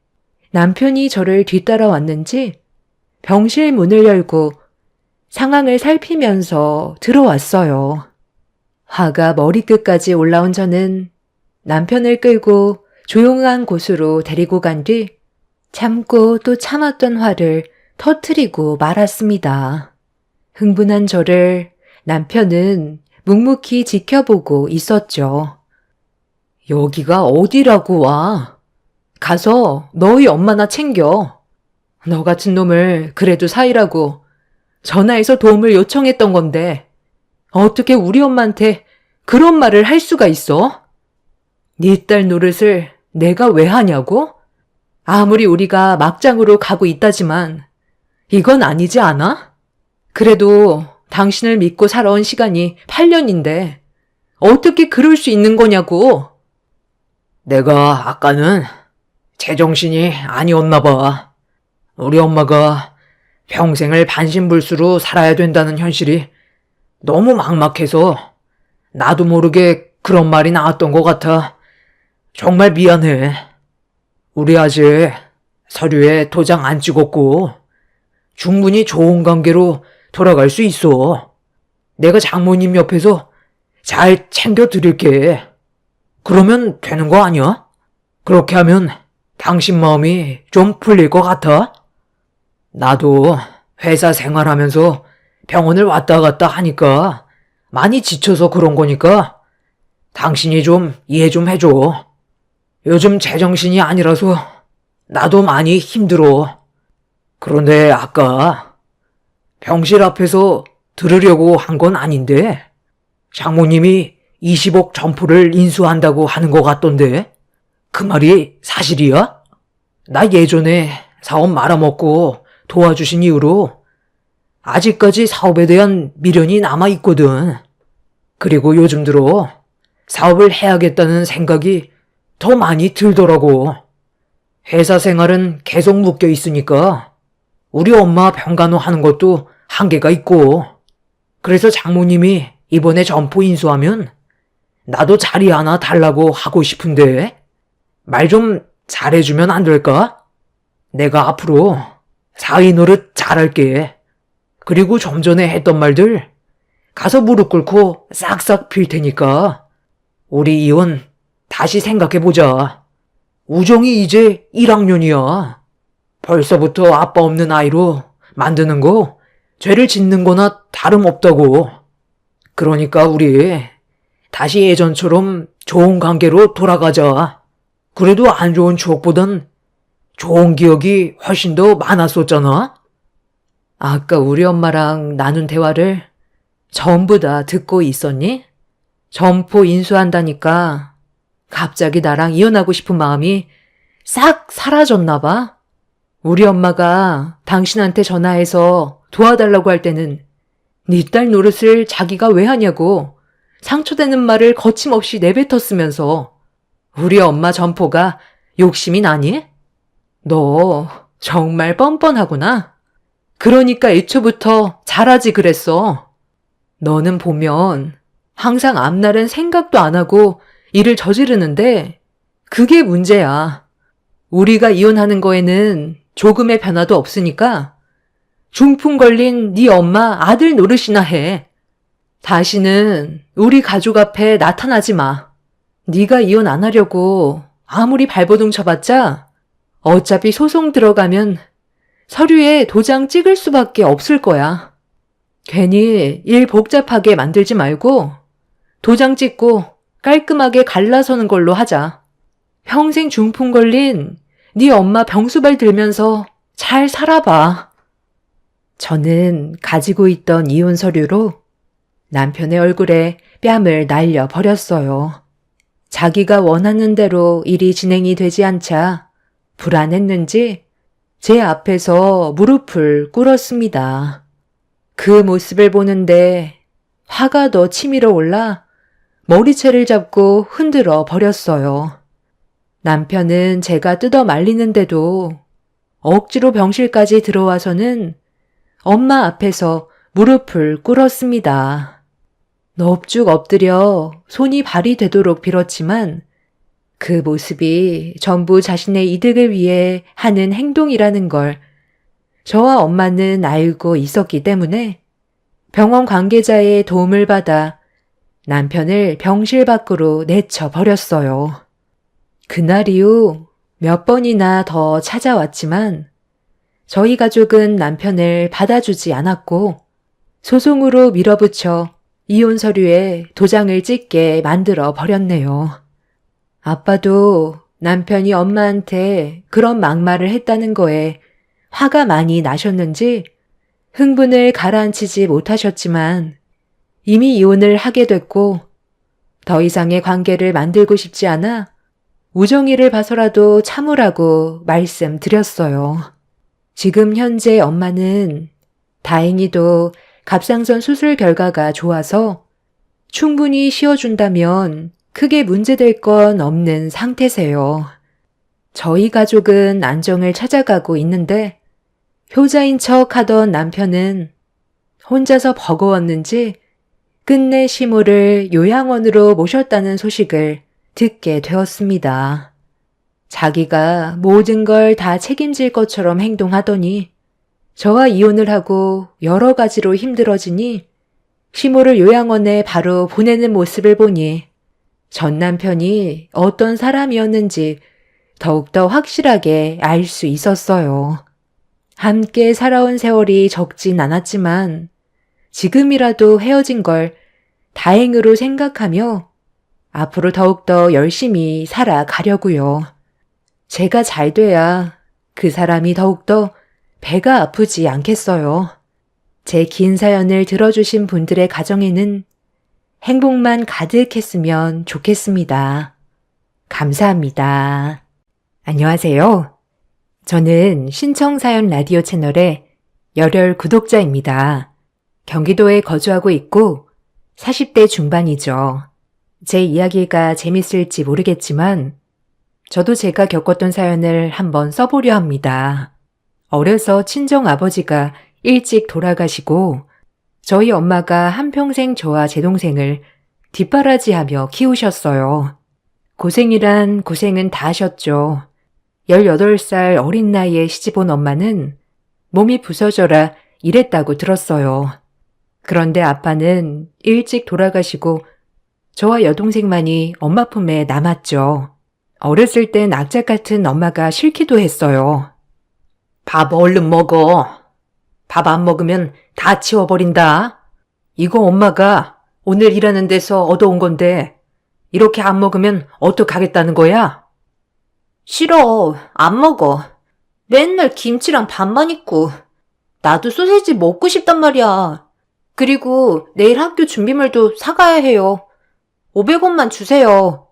남편이 저를 뒤따라왔는지 병실 문을 열고 상황을 살피면서 들어왔어요. 화가 머리끝까지 올라온 저는 남편을 끌고 조용한 곳으로 데리고 간 뒤 참고 또 참았던 화를 터뜨리고 말았습니다. 흥분한 저를 남편은 묵묵히 지켜보고 있었죠. 여기가 어디라고 와? 가서 너희 엄마나 챙겨. 너 같은 놈을 그래도 사이라고 전화해서 도움을 요청했던 건데 어떻게 우리 엄마한테 그런 말을 할 수가 있어? 네 딸 노릇을 내가 왜 하냐고? 아무리 우리가 막장으로 가고 있다지만 이건 아니지 않아? 그래도 당신을 믿고 살아온 시간이 8년인데 어떻게 그럴 수 있는 거냐고. 내가 아까는 제정신이 아니었나 봐. 우리 엄마가 평생을 반신불수로 살아야 된다는 현실이 너무 막막해서 나도 모르게 그런 말이 나왔던 것 같아. 정말 미안해. 우리 아직 서류에 도장 안 찍었고 충분히 좋은 관계로 돌아갈 수 있어. 내가 장모님 옆에서 잘 챙겨드릴게. 그러면 되는 거 아니야? 그렇게 하면 당신 마음이 좀 풀릴 것 같아? 나도 회사 생활하면서 병원을 왔다 갔다 하니까 많이 지쳐서 그런 거니까 당신이 좀 이해 좀 해줘. 요즘 제정신이 아니라서 나도 많이 힘들어. 그런데 아까 병실 앞에서 들으려고 한 건 아닌데 장모님이 20억 점포를 인수한다고 하는 것 같던데 그 말이 사실이야? 나 예전에 사업 말아먹고 도와주신 이후로 아직까지 사업에 대한 미련이 남아있거든. 그리고 요즘 들어 사업을 해야겠다는 생각이 더 많이 들더라고. 회사 생활은 계속 묶여 있으니까 우리 엄마 병간호 하는 것도 한계가 있고 그래서 장모님이 이번에 점포 인수하면 나도 자리 하나 달라고 하고 싶은데 말 좀 잘해주면 안 될까? 내가 앞으로 사위 노릇 잘할게. 그리고 좀 전에 했던 말들 가서 무릎 꿇고 싹싹 빌 테니까 우리 이혼 다시 생각해보자. 우정이 이제 1학년이야. 벌써부터 아빠 없는 아이로 만드는 거 죄를 짓는 거나 다름없다고. 그러니까 우리 다시 예전처럼 좋은 관계로 돌아가자. 그래도 안 좋은 추억보단 좋은 기억이 훨씬 더 많았었잖아. 아까 우리 엄마랑 나눈 대화를 전부 다 듣고 있었니? 점포 인수한다니까 갑자기 나랑 이혼하고 싶은 마음이 싹 사라졌나 봐. 우리 엄마가 당신한테 전화해서 도와달라고 할 때는 네 딸 노릇을 자기가 왜 하냐고 상처되는 말을 거침없이 내뱉었으면서 우리 엄마 점포가 욕심이 나니? 너 정말 뻔뻔하구나. 그러니까 애초부터 잘하지 그랬어. 너는 보면 항상 앞날은 생각도 안 하고 일을 저지르는데 그게 문제야. 우리가 이혼하는 거에는 조금의 변화도 없으니까 중풍 걸린 네 엄마 아들 노릇이나 해. 다시는 우리 가족 앞에 나타나지 마. 네가 이혼 안 하려고 아무리 발버둥 쳐봤자 어차피 소송 들어가면 서류에 도장 찍을 수밖에 없을 거야. 괜히 일 복잡하게 만들지 말고 도장 찍고 깔끔하게 갈라서는 걸로 하자. 평생 중풍 걸린 네 엄마 병수발 들면서 잘 살아봐. 저는 가지고 있던 이혼 서류로 남편의 얼굴에 뺨을 날려 버렸어요. 자기가 원하는 대로 일이 진행이 되지 않자 불안했는지 제 앞에서 무릎을 꿇었습니다. 그 모습을 보는데 화가 더 치밀어 올라 머리채를 잡고 흔들어 버렸어요. 남편은 제가 뜯어 말리는데도 억지로 병실까지 들어와서는 엄마 앞에서 무릎을 꿇었습니다. 넙죽 엎드려 손이 발이 되도록 빌었지만 그 모습이 전부 자신의 이득을 위해 하는 행동이라는 걸 저와 엄마는 알고 있었기 때문에 병원 관계자의 도움을 받아 남편을 병실 밖으로 내쳐버렸어요. 그날 이후 몇 번이나 더 찾아왔지만 저희 가족은 남편을 받아주지 않았고 소송으로 밀어붙여 이혼 서류에 도장을 찍게 만들어 버렸네요. 아빠도 남편이 엄마한테 그런 막말을 했다는 거에 화가 많이 나셨는지 흥분을 가라앉히지 못하셨지만 이미 이혼을 하게 됐고 더 이상의 관계를 만들고 싶지 않아 우정이를 봐서라도 참으라고 말씀드렸어요. 지금 현재 엄마는 다행히도 갑상선 수술 결과가 좋아서 충분히 쉬어준다면 크게 문제될 건 없는 상태세요. 저희 가족은 안정을 찾아가고 있는데 효자인 척 하던 남편은 혼자서 버거웠는지 끝내 시모를 요양원으로 모셨다는 소식을 듣게 되었습니다. 자기가 모든 걸 다 책임질 것처럼 행동하더니 저와 이혼을 하고 여러 가지로 힘들어지니 시모를 요양원에 바로 보내는 모습을 보니 전 남편이 어떤 사람이었는지 더욱더 확실하게 알 수 있었어요. 함께 살아온 세월이 적진 않았지만 지금이라도 헤어진 걸 다행으로 생각하며 앞으로 더욱더 열심히 살아가려고요. 제가 잘 돼야 그 사람이 더욱더 배가 아프지 않겠어요. 제 긴 사연을 들어주신 분들의 가정에는 행복만 가득했으면 좋겠습니다. 감사합니다. 안녕하세요. 저는 신청사연 라디오 채널의 열혈 구독자입니다. 경기도에 거주하고 있고 40대 중반이죠. 제 이야기가 재밌을지 모르겠지만 저도 제가 겪었던 사연을 한번 써보려 합니다. 어려서 친정 아버지가 일찍 돌아가시고 저희 엄마가 한평생 저와 제 동생을 뒷바라지하며 키우셨어요. 고생이란 고생은 다 하셨죠. 18살 어린 나이에 시집온 엄마는 몸이 부서져라 이랬다고 들었어요. 그런데 아빠는 일찍 돌아가시고 저와 여동생만이 엄마 품에 남았죠. 어렸을 땐 악착 같은 엄마가 싫기도 했어요. 밥 얼른 먹어. 밥 안 먹으면 다 치워버린다. 이거 엄마가 오늘 일하는 데서 얻어온 건데 이렇게 안 먹으면 어떡하겠다는 거야? 싫어. 안 먹어. 맨날 김치랑 밥만 있고. 나도 소세지 먹고 싶단 말이야. 그리고 내일 학교 준비물도 사가야 해요. 500원만 주세요.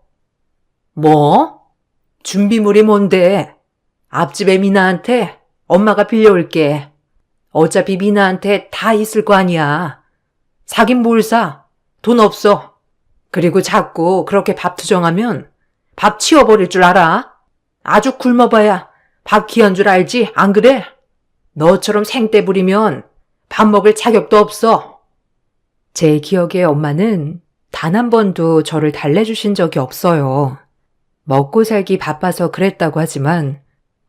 뭐? 준비물이 뭔데? 앞집에 미나한테 엄마가 빌려올게. 어차피 미나한테 다 있을 거 아니야. 사긴 뭘 사? 돈 없어. 그리고 자꾸 그렇게 밥 투정하면 밥 치워버릴 줄 알아? 아주 굶어봐야 밥 귀한 줄 알지, 안 그래? 너처럼 생떼 부리면 밥 먹을 자격도 없어. 제 기억에 엄마는 단 한 번도 저를 달래주신 적이 없어요. 먹고 살기 바빠서 그랬다고 하지만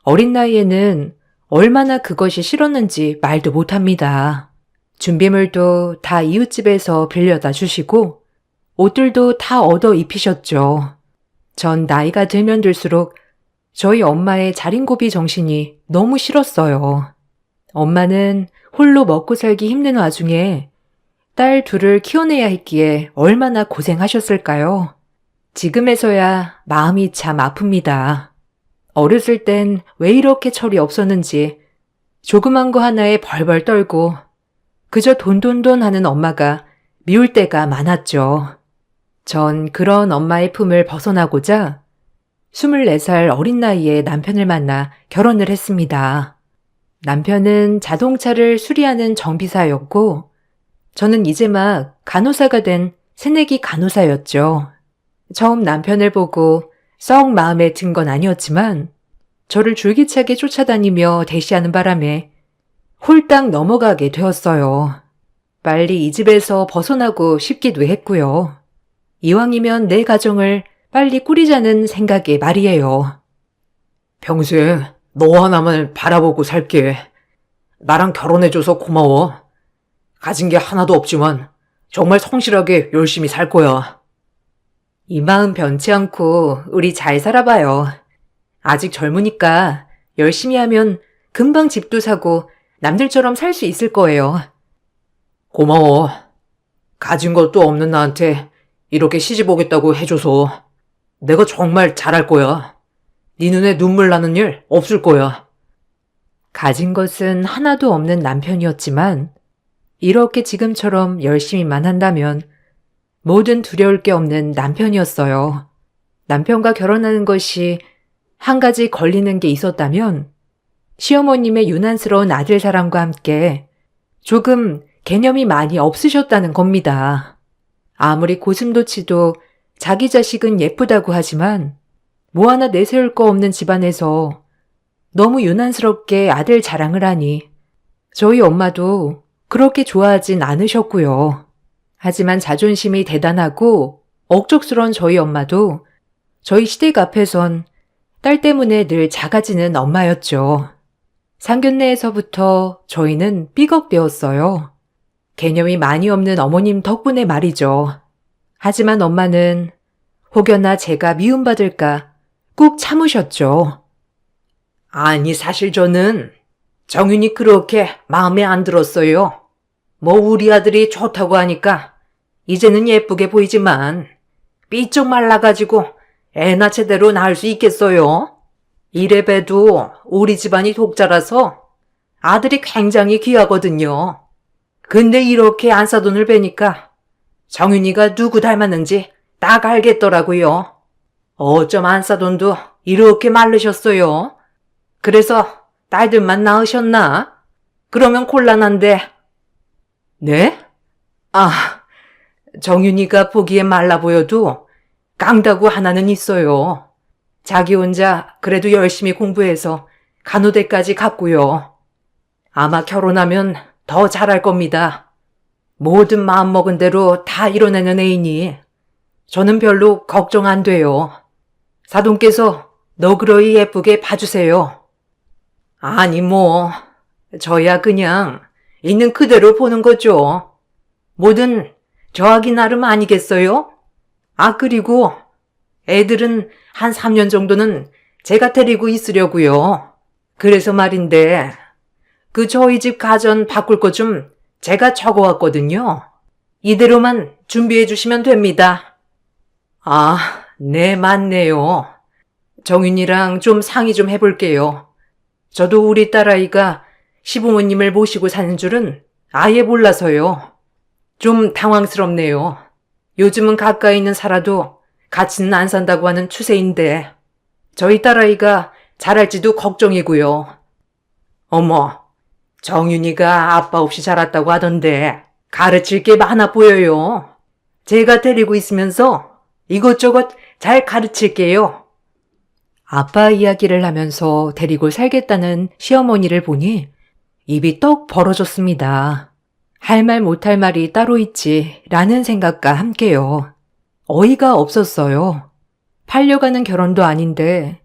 어린 나이에는 얼마나 그것이 싫었는지 말도 못합니다. 준비물도 다 이웃집에서 빌려다 주시고 옷들도 다 얻어 입히셨죠. 전 나이가 들면 들수록 저희 엄마의 자린고비 정신이 너무 싫었어요. 엄마는 홀로 먹고 살기 힘든 와중에 딸 둘을 키워내야 했기에 얼마나 고생하셨을까요? 지금에서야 마음이 참 아픕니다. 어렸을 땐 왜 이렇게 철이 없었는지 조그만 거 하나에 벌벌 떨고 그저 돈돈돈 하는 엄마가 미울 때가 많았죠. 전 그런 엄마의 품을 벗어나고자 24살 어린 나이에 남편을 만나 결혼을 했습니다. 남편은 자동차를 수리하는 정비사였고 저는 이제 막 간호사가 된 새내기 간호사였죠. 처음 남편을 보고 썩 마음에 든 건 아니었지만 저를 줄기차게 쫓아다니며 대시하는 바람에 홀딱 넘어가게 되었어요. 빨리 이 집에서 벗어나고 싶기도 했고요. 이왕이면 내 가정을 빨리 꾸리자는 생각에 말이에요. 평생 너 하나만 바라보고 살게. 나랑 결혼해줘서 고마워. 가진 게 하나도 없지만 정말 성실하게 열심히 살 거야. 이 마음 변치 않고 우리 잘 살아봐요. 아직 젊으니까 열심히 하면 금방 집도 사고 남들처럼 살 수 있을 거예요. 고마워. 가진 것도 없는 나한테 이렇게 시집 오겠다고 해줘서 내가 정말 잘할 거야. 네 눈에 눈물 나는 일 없을 거야. 가진 것은 하나도 없는 남편이었지만 이렇게 지금처럼 열심히만 한다면 뭐든 두려울 게 없는 남편이었어요. 남편과 결혼하는 것이 한 가지 걸리는 게 있었다면 시어머님의 유난스러운 아들 사랑과 함께 조금 개념이 많이 없으셨다는 겁니다. 아무리 고슴도치도 자기 자식은 예쁘다고 하지만 뭐 하나 내세울 거 없는 집안에서 너무 유난스럽게 아들 자랑을 하니 저희 엄마도 그렇게 좋아하진 않으셨고요. 하지만 자존심이 대단하고 억척스러운 저희 엄마도 저희 시댁 앞에선 딸 때문에 늘 작아지는 엄마였죠. 상견례에서부터 저희는 삐걱대었어요. 개념이 많이 없는 어머님 덕분에 말이죠. 하지만 엄마는 혹여나 제가 미움받을까 꾹 참으셨죠. 아니, 사실 저는 정윤이 그렇게 마음에 안 들었어요. 뭐 우리 아들이 좋다고 하니까 이제는 예쁘게 보이지만 삐쩍 말라가지고 애나 제대로 낳을 수 있겠어요? 이래봬도 우리 집안이 독자라서 아들이 굉장히 귀하거든요. 근데 이렇게 안사돈을 뵈니까 정윤이가 누구 닮았는지 딱 알겠더라고요. 어쩜 안사돈도 이렇게 마르셨어요? 그래서 딸들만 낳으셨나? 그러면 곤란한데. 네? 아, 정윤이가 보기에 말라 보여도 깡다구 하나는 있어요. 자기 혼자 그래도 열심히 공부해서 간호대까지 갔고요. 아마 결혼하면 더 잘할 겁니다. 모든 마음먹은 대로 다 이뤄내는 애이니 저는 별로 걱정 안 돼요. 사돈께서 너그러이 예쁘게 봐주세요. 아니 뭐 저야 그냥 있는 그대로 보는 거죠. 뭐든 저하기 나름 아니겠어요? 아 그리고 애들은 한 3년 정도는 제가 데리고 있으려고요. 그래서 말인데 그 저희 집 가전 바꿀 것 좀 제가 적어왔거든요. 이대로만 준비해 주시면 됩니다. 아, 네 맞네요. 정윤이랑 좀 상의 좀 해볼게요. 저도 우리 딸아이가 시부모님을 모시고 사는 줄은 아예 몰라서요. 좀 당황스럽네요. 요즘은 가까이는 살아도 같이는 안 산다고 하는 추세인데 저희 딸아이가 잘할지도 걱정이고요. 어머, 정윤이가 아빠 없이 자랐다고 하던데 가르칠 게 많아 보여요. 제가 데리고 있으면서 이것저것 잘 가르칠게요. 아빠 이야기를 하면서 데리고 살겠다는 시어머니를 보니 입이 떡 벌어졌습니다. 할 말 못할 말이 따로 있지 라는 생각과 함께요. 어이가 없었어요. 팔려가는 결혼도 아닌데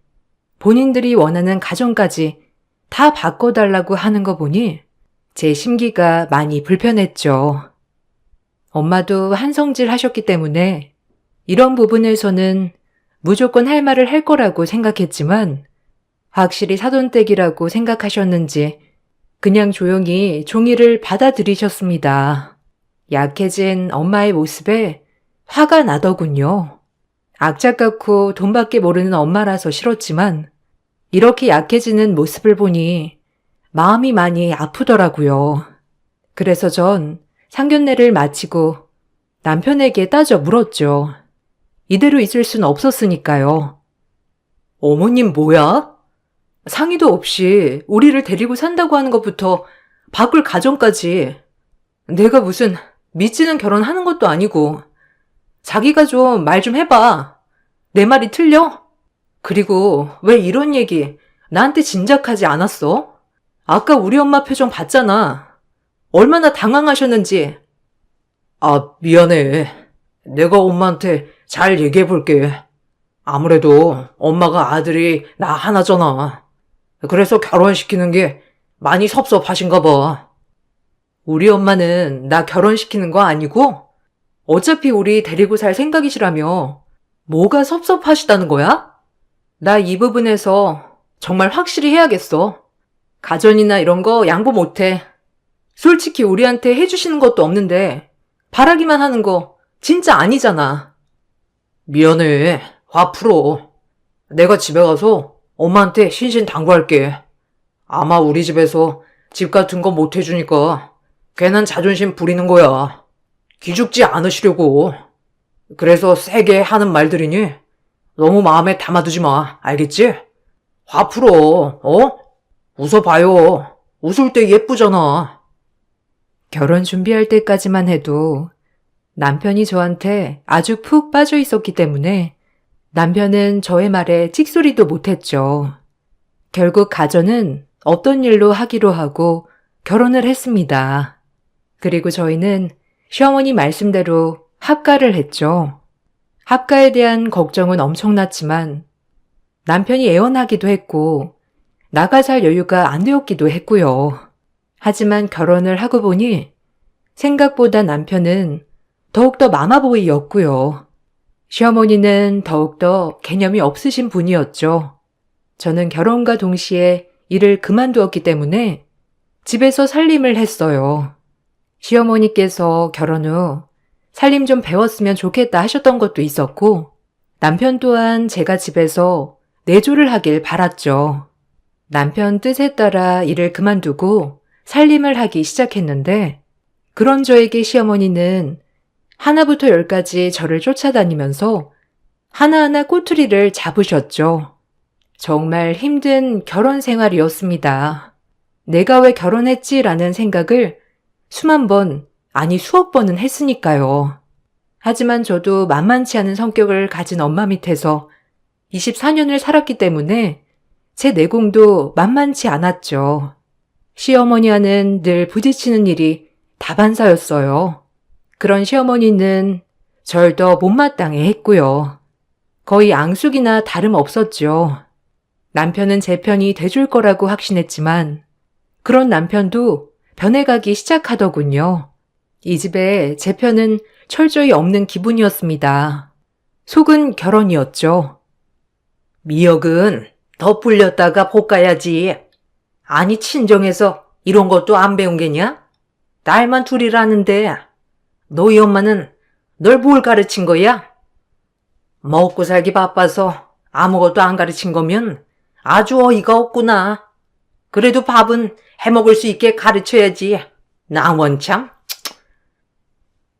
본인들이 원하는 가정까지 다 바꿔달라고 하는 거 보니 제 심기가 많이 불편했죠. 엄마도 한성질 하셨기 때문에 이런 부분에서는 무조건 할 말을 할 거라고 생각했지만 확실히 사돈댁이라고 생각하셨는지 그냥 조용히 종이를 받아들이셨습니다. 약해진 엄마의 모습에 화가 나더군요. 악착같고 돈밖에 모르는 엄마라서 싫었지만 이렇게 약해지는 모습을 보니 마음이 많이 아프더라고요. 그래서 전 상견례를 마치고 남편에게 따져 물었죠. 이대로 있을 순 없었으니까요. 어머님 뭐야? 상의도 없이 우리를 데리고 산다고 하는 것부터 바꿀 가정까지. 내가 무슨 미치는 결혼하는 것도 아니고. 자기가 좀 말 좀 해봐. 내 말이 틀려? 그리고 왜 이런 얘기 나한테 진작하지 않았어? 아까 우리 엄마 표정 봤잖아. 얼마나 당황하셨는지. 아, 미안해. 내가 엄마한테 잘 얘기해 볼게. 아무래도 엄마가 아들이 나 하나잖아. 그래서 결혼시키는 게 많이 섭섭하신가 봐. 우리 엄마는 나 결혼시키는 거 아니고 어차피 우리 데리고 살 생각이시라며 뭐가 섭섭하시다는 거야? 나 이 부분에서 정말 확실히 해야겠어. 가전이나 이런 거 양보 못해. 솔직히 우리한테 해주시는 것도 없는데 바라기만 하는 거 진짜 아니잖아. 미안해. 화 풀어. 내가 집에 가서 엄마한테 신신당부할게. 아마 우리 집에서 집 같은 거 못 해주니까 괜한 자존심 부리는 거야. 기죽지 않으시려고. 그래서 세게 하는 말들이니 너무 마음에 담아두지 마. 알겠지? 화 풀어. 어? 웃어봐요. 웃을 때 예쁘잖아. 결혼 준비할 때까지만 해도 남편이 저한테 아주 푹 빠져 있었기 때문에 남편은 저의 말에 찍소리도 못했죠. 결국 가전은 없던 일로 하기로 하고 결혼을 했습니다. 그리고 저희는 시어머니 말씀대로 합가를 했죠. 합가에 대한 걱정은 엄청났지만 남편이 애원하기도 했고 나가 살 여유가 안 되었기도 했고요. 하지만 결혼을 하고 보니 생각보다 남편은 더욱더 마마보이였고요. 시어머니는 더욱더 개념이 없으신 분이었죠. 저는 결혼과 동시에 일을 그만두었기 때문에 집에서 살림을 했어요. 시어머니께서 결혼 후 살림 좀 배웠으면 좋겠다 하셨던 것도 있었고, 남편 또한 제가 집에서 내조를 하길 바랐죠. 남편 뜻에 따라 일을 그만두고 살림을 하기 시작했는데, 그런 저에게 시어머니는 하나부터 열까지 저를 쫓아다니면서 하나하나 꼬투리를 잡으셨죠. 정말 힘든 결혼 생활이었습니다. 내가 왜 결혼했지라는 생각을 수만 번, 아니 수억 번은 했으니까요. 하지만 저도 만만치 않은 성격을 가진 엄마 밑에서 24년을 살았기 때문에 제 내공도 만만치 않았죠. 시어머니와는 늘 부딪히는 일이 다반사였어요. 그런 시어머니는 절 더 못마땅해 했고요. 거의 앙숙이나 다름없었죠. 남편은 제 편이 돼줄 거라고 확신했지만 그런 남편도 변해가기 시작하더군요. 이 집에 제 편은 철저히 없는 기분이었습니다. 속은 결혼이었죠. 미역은 더 불렸다가 볶아야지. 아니 친정에서 이런 것도 안 배운 게냐? 딸만 둘이라는데 너희 엄마는 널 뭘 가르친 거야? 먹고 살기 바빠서 아무것도 안 가르친 거면 아주 어이가 없구나. 그래도 밥은 해먹을 수 있게 가르쳐야지. 나 원참.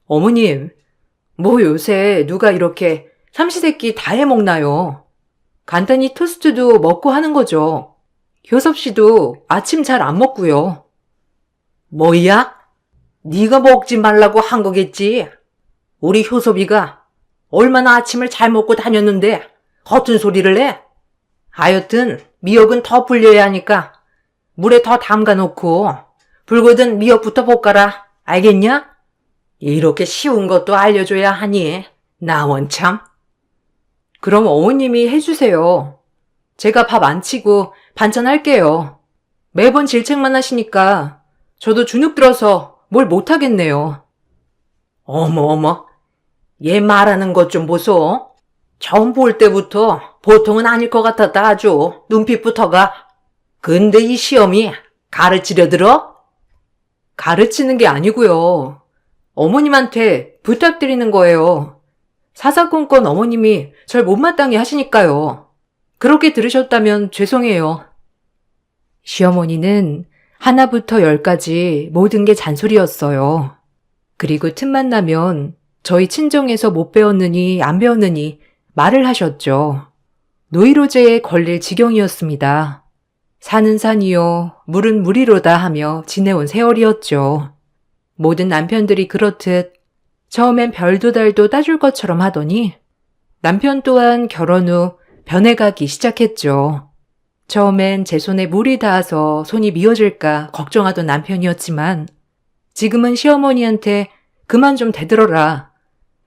어머님, 뭐 요새 누가 이렇게 삼시세끼 다 해먹나요? 간단히 토스트도 먹고 하는 거죠. 효섭 씨도 아침 잘 안 먹고요. 뭐야? 네가 먹지 말라고 한 거겠지. 우리 효섭이가 얼마나 아침을 잘 먹고 다녔는데 허튼 소리를 해. 하여튼 미역은 더 불려야 하니까 물에 더 담가 놓고 불거든 미역부터 볶아라. 알겠냐? 이렇게 쉬운 것도 알려줘야 하니 나 원참. 그럼 어머님이 해주세요. 제가 밥 안 치고 반찬 할게요. 매번 질책만 하시니까 저도 주눅 들어서 뭘 못하겠네요. 어머, 얘 말하는 것 좀 보소. 처음 볼 때부터 보통은 아닐 것 같았다 아주. 눈빛부터가. 근데 이 시험이 가르치려 들어? 가르치는 게 아니고요. 어머님한테 부탁드리는 거예요. 사사건건 어머님이 절 못마땅해 하시니까요. 그렇게 들으셨다면 죄송해요. 시어머니는 하나부터 열까지 모든 게 잔소리였어요. 그리고 틈만 나면 저희 친정에서 못 배웠느니 안 배웠느니 말을 하셨죠. 노이로제에 걸릴 지경이었습니다. 산은 산이요, 물은 물이로다 하며 지내온 세월이었죠. 모든 남편들이 그렇듯 처음엔 별도 달도 따줄 것처럼 하더니 남편 또한 결혼 후 변해가기 시작했죠. 처음엔 제 손에 물이 닿아서 손이 미어질까 걱정하던 남편이었지만 지금은 시어머니한테 그만 좀 대들어라.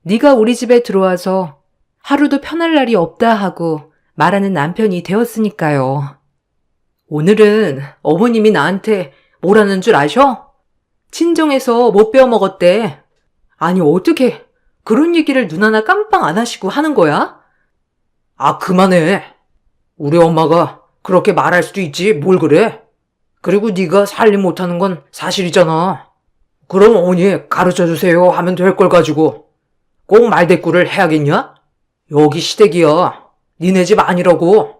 네가 우리 집에 들어와서 하루도 편할 날이 없다 하고 말하는 남편이 되었으니까요. 오늘은 어머님이 나한테 뭐라는 줄 아셔? 친정에서 못 배워 먹었대. 아니 어떻게 그런 얘기를 눈 하나 깜빡 안 하시고 하는 거야? 아, 그만해. 우리 엄마가 그렇게 말할 수도 있지 뭘 그래. 그리고 네가 살림 못하는 건 사실이잖아. 그럼 어머니 가르쳐주세요 하면 될 걸 가지고 꼭 말대꾸를 해야겠냐? 여기 시댁이야. 니네 집 아니라고.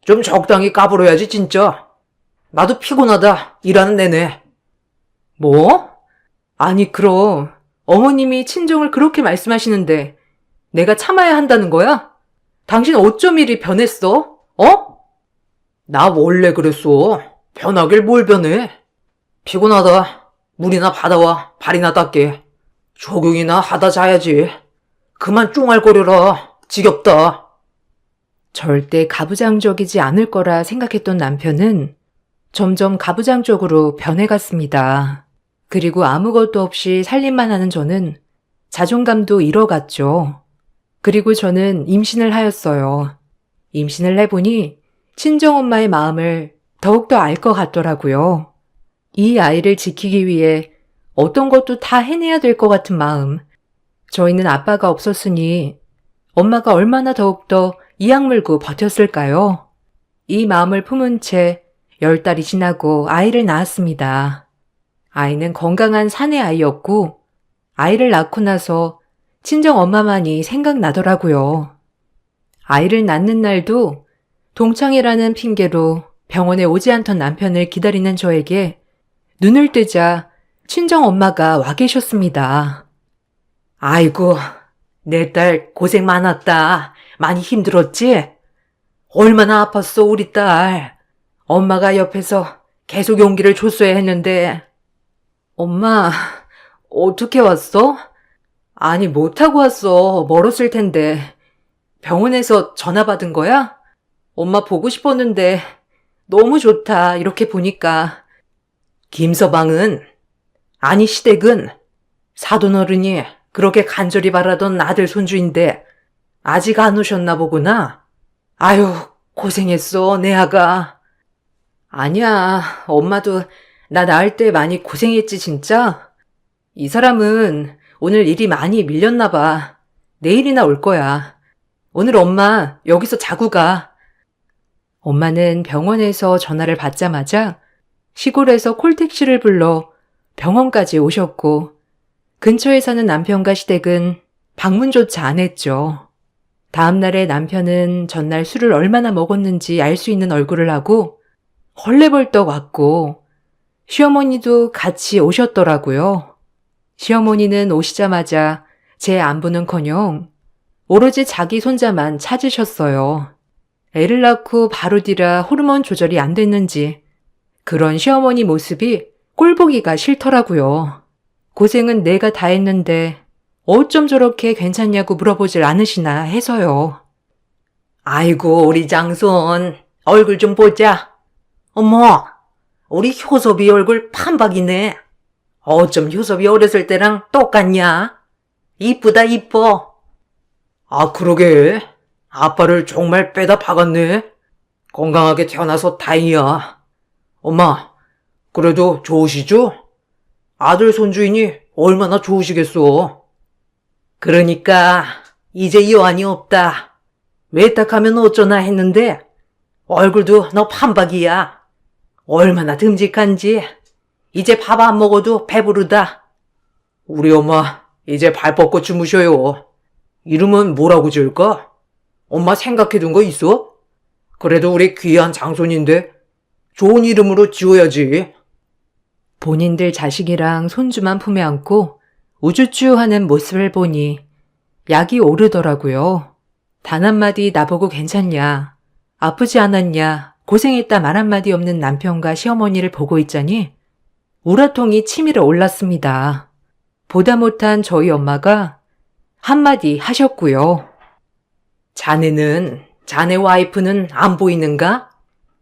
좀 적당히 까불어야지 진짜. 나도 피곤하다 일하는 내내. 뭐? 아니 그럼 어머님이 친정을 그렇게 말씀하시는데 내가 참아야 한다는 거야? 당신 어쩜 이리 변했어? 어? 나 원래 그랬어. 변하길 뭘 변해. 피곤하다. 물이나 받아와 발이나 닦게. 조경이나 하다 자야지. 그만 쫑알거려라. 지겹다. 절대 가부장적이지 않을 거라 생각했던 남편은 점점 가부장적으로 변해갔습니다. 그리고 아무것도 없이 살림만 하는 저는 자존감도 잃어갔죠. 그리고 저는 임신을 하였어요. 임신을 해보니 친정엄마의 마음을 더욱더 알 것 같더라고요. 이 아이를 지키기 위해 어떤 것도 다 해내야 될 것 같은 마음. 저희는 아빠가 없었으니 엄마가 얼마나 더욱더 이악 물고 버텼을까요? 이 마음을 품은 채 10달이 지나고 아이를 낳았습니다. 아이는 건강한 사내 아이였고 아이를 낳고 나서 친정 엄마만이 생각나더라고요. 아이를 낳는 날도 동창이라는 핑계로 병원에 오지 않던 남편을 기다리는 저에게 눈을 뜨자 친정 엄마가 와 계셨습니다. 아이고, 내 딸 고생 많았다. 많이 힘들었지? 얼마나 아팠어, 우리 딸. 엄마가 옆에서 계속 용기를 줬어야 했는데. 엄마, 어떻게 왔어? 아니, 못 타고 왔어. 멀었을 텐데. 병원에서 전화 받은 거야? 엄마 보고 싶었는데 너무 좋다. 이렇게 보니까. 김서방은, 아니 시댁은 사돈어른이 그렇게 간절히 바라던 아들 손주인데 아직 안 오셨나 보구나. 아유, 고생했어, 내 아가. 아니야, 엄마도 나 낳을 때 많이 고생했지, 진짜? 이 사람은 오늘 일이 많이 밀렸나 봐. 내일이나 올 거야. 오늘 엄마 여기서 자고 가. 엄마는 병원에서 전화를 받자마자 시골에서 콜택시를 불러 병원까지 오셨고 근처에 사는 남편과 시댁은 방문조차 안 했죠. 다음 날에 남편은 전날 술을 얼마나 먹었는지 알 수 있는 얼굴을 하고 헐레벌떡 왔고 시어머니도 같이 오셨더라고요. 시어머니는 오시자마자 제 안부는커녕 오로지 자기 손자만 찾으셨어요. 애를 낳고 바로 뒤라 호르몬 조절이 안 됐는지 그런 시어머니 모습이 꼴보기가 싫더라고요. 고생은 내가 다 했는데 어쩜 저렇게 괜찮냐고 물어보질 않으시나 해서요. 아이고, 우리 장손, 얼굴 좀 보자. 어머, 우리 효섭이 얼굴 판박이네. 어쩜 효섭이 어렸을 때랑 똑같냐? 이쁘다, 이뻐. 아, 그러게. 아빠를 정말 빼다 박았네. 건강하게 태어나서 다행이야. 엄마, 그래도 좋으시죠? 아들 손주이니 얼마나 좋으시겠어. 그러니까 이제 여한이 없다. 외탁하면 어쩌나 했는데 얼굴도 너 판박이야. 얼마나 듬직한지. 이제 밥 안 먹어도 배부르다. 우리 엄마 이제 발 뻗고 주무셔요. 이름은 뭐라고 지을까? 엄마 생각해둔 거 있어? 그래도 우리 귀한 장손인데 좋은 이름으로 지어야지. 본인들 자식이랑 손주만 품에 안고 우쭈쭈 하는 모습을 보니 약이 오르더라고요. 단 한마디 나보고 괜찮냐, 아프지 않았냐, 고생했다 말 한마디 없는 남편과 시어머니를 보고 있자니 우라통이 치밀어 올랐습니다. 보다 못한 저희 엄마가 한마디 하셨고요. 자네 와이프는 안 보이는가?